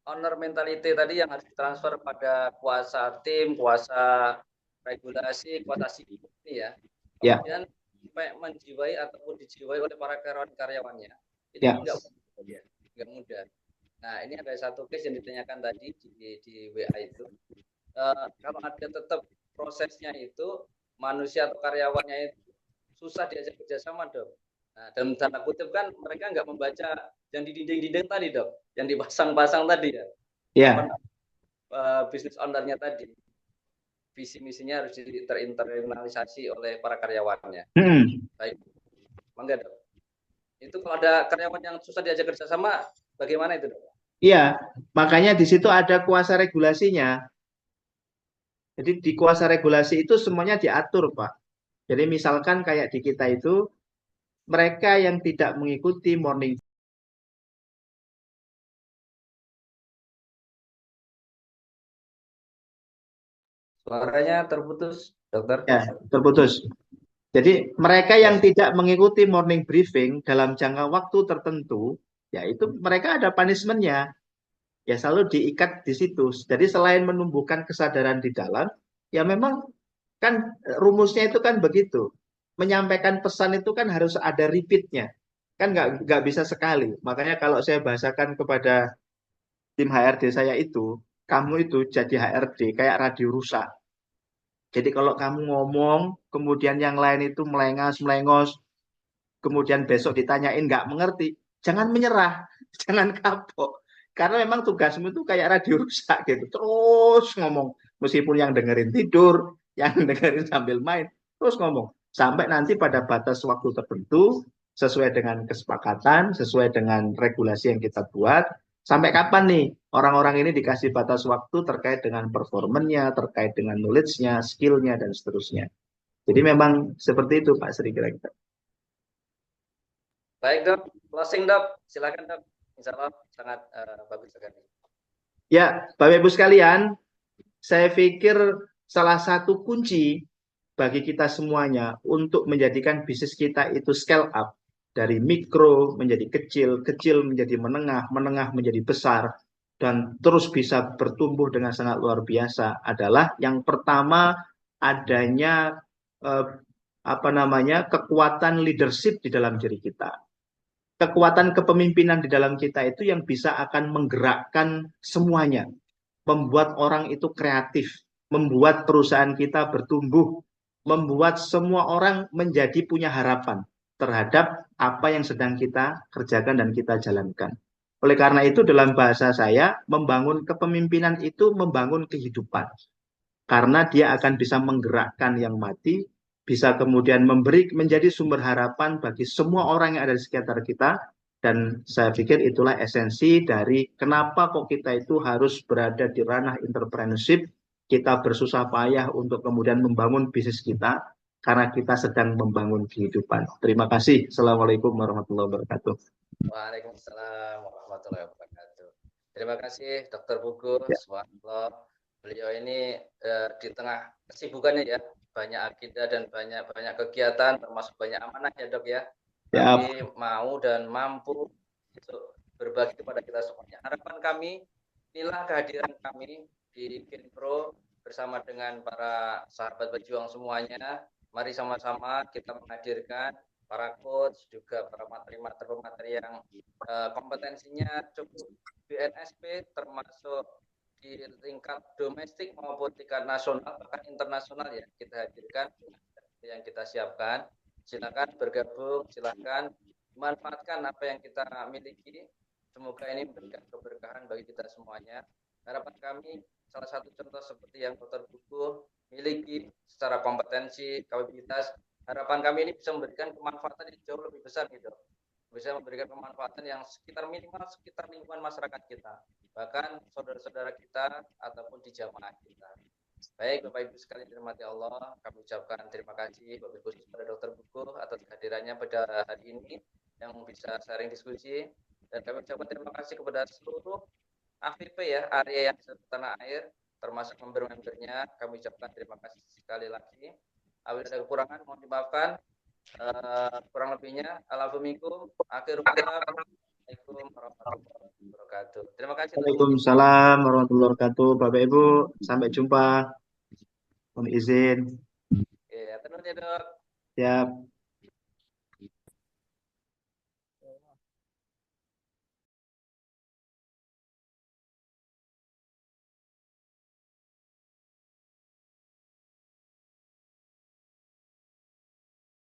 Speaker 4: owner mentality tadi yang harus ditransfer pada kuasa tim, kuasa regulasi, kuasa psikologi ini ya. Kemudian sampai menjiwai ataupun dijiwai oleh para karyawannya. Itu nggak mudah. Nah, ini ada satu case yang ditanyakan tadi di WA itu. Kalau ada tetap prosesnya itu manusia atau karyawannya itu susah diajak kerjasama Dok. Nah, dalam tanda kutip kan mereka nggak membaca yang di dinding-dinding tadi Dok, yang dipasang-pasang tadi ya.
Speaker 2: Iya.
Speaker 4: Bisnis ownernya tadi, visi misinya harus terinternalisasi oleh para karyawannya. Baik, mangga Dok. Itu kalau ada karyawan yang susah diajak kerjasama, bagaimana itu Dok?
Speaker 2: Iya, makanya di situ ada kuasa regulasinya. Jadi di kuasa regulasi itu semuanya diatur, Pak. Jadi misalkan kayak di kita itu, mereka yang tidak mengikuti morning.
Speaker 4: Suaranya terputus, dokter.
Speaker 2: Ya, terputus. Jadi mereka yang tidak mengikuti morning briefing dalam jangka waktu tertentu, ya itu mereka ada punishment-nya. Ya selalu diikat di situ. Jadi selain menumbuhkan kesadaran di dalam, ya memang kan rumusnya itu kan begitu. Menyampaikan pesan itu kan harus ada repeat-nya. Kan nggak bisa sekali. Makanya kalau saya bahasakan kepada tim HRD saya itu, kamu itu jadi HRD kayak radio rusak. Jadi kalau kamu ngomong, kemudian yang lain itu melengas-melengos, kemudian besok ditanyain nggak mengerti, jangan menyerah, jangan kapok. Karena memang tugasmu itu kayak radio rusak gitu, terus ngomong. Meskipun yang dengerin tidur, yang dengerin sambil main, terus ngomong. Sampai nanti pada batas waktu tertentu, sesuai dengan kesepakatan, sesuai dengan regulasi yang kita buat, sampai kapan nih orang-orang ini dikasih batas waktu terkait dengan performanya, terkait dengan knowledge-nya, skill-nya, dan seterusnya. Jadi memang seperti itu Pak Sri kira-kira.
Speaker 4: Baik dok, closing dok, silakan dok. Insya Allah sangat bagus sekali.
Speaker 2: Ya, Bapak Ibu sekalian, saya pikir salah satu kunci bagi kita semuanya untuk menjadikan bisnis kita itu scale up dari mikro menjadi kecil, kecil menjadi menengah, menengah menjadi besar, dan terus bisa bertumbuh dengan sangat luar biasa adalah yang pertama adanya kekuatan leadership di dalam diri kita. Kekuatan kepemimpinan di dalam kita itu yang bisa akan menggerakkan semuanya, membuat orang itu kreatif, membuat perusahaan kita bertumbuh, membuat semua orang menjadi punya harapan terhadap apa yang sedang kita kerjakan dan kita jalankan. Oleh karena itu dalam bahasa saya, membangun kepemimpinan itu membangun kehidupan. Karena dia akan bisa menggerakkan yang mati, bisa kemudian menjadi sumber harapan bagi semua orang yang ada di sekitar kita. Dan saya pikir itulah esensi dari kenapa kok kita itu harus berada di ranah entrepreneurship. Kita bersusah payah untuk kemudian membangun bisnis kita, karena kita sedang membangun kehidupan. Terima kasih. Assalamualaikum warahmatullahi wabarakatuh.
Speaker 4: Waalaikumsalam warahmatullahi wabarakatuh. Terima kasih Dr. Pugu.
Speaker 2: Ya.
Speaker 4: Beliau ini di tengah kesibukannya ya, banyak agenda dan banyak kegiatan, termasuk banyak amanah ya dok ya.
Speaker 2: Ya.
Speaker 4: Tapi mau dan mampu untuk berbagi kepada kita semuanya. Harapan kami, inilah kehadiran kami di Kinpro bersama dengan para sahabat berjuang semuanya. Mari sama-sama kita menghadirkan para coach, juga para materi-materi yang kompetensinya cukup BNSP, termasuk di tingkat domestik maupun tingkat nasional, bahkan internasional ya kita hadirkan yang kita siapkan. Silakan bergabung, silakan manfaatkan apa yang kita miliki. Semoga ini memberikan keberkahan bagi kita semuanya. Harapan kami, salah satu contoh seperti yang Dr. Pugu miliki secara kompetensi, kapabilitas, harapan kami ini bisa memberikan kemanfaatan yang jauh lebih besar gitu. Bisa memberikan kemanfaatan yang minimal sekitar lingkungan masyarakat kita, bahkan saudara-saudara kita ataupun di jamaah kita. Baik Bapak Ibu sekalian dirahmati Allah, kami ucapkan terima kasih Bapak Ibu kepada Dr. Pugu atas kehadirannya pada hari ini yang bisa sharing diskusi, dan kami ucapkan terima kasih kepada seluruh AVP ya, area yang tanah air, termasuk member-membernya. Kami ucapkan terima kasih sekali lagi. Apabila ada kekurangan mohon dimaafkan. Kurang lebihnya alhamdulillah. Akhirul kalam. Assalamualaikum warahmatullahi wabarakatuh. Terima kasih.
Speaker 2: Waalaikumsalam warahmatullahi wabarakatuh. Bapak Ibu, sampai jumpa. Mohon izin.
Speaker 4: Ya, tentunya dok.
Speaker 2: Siap.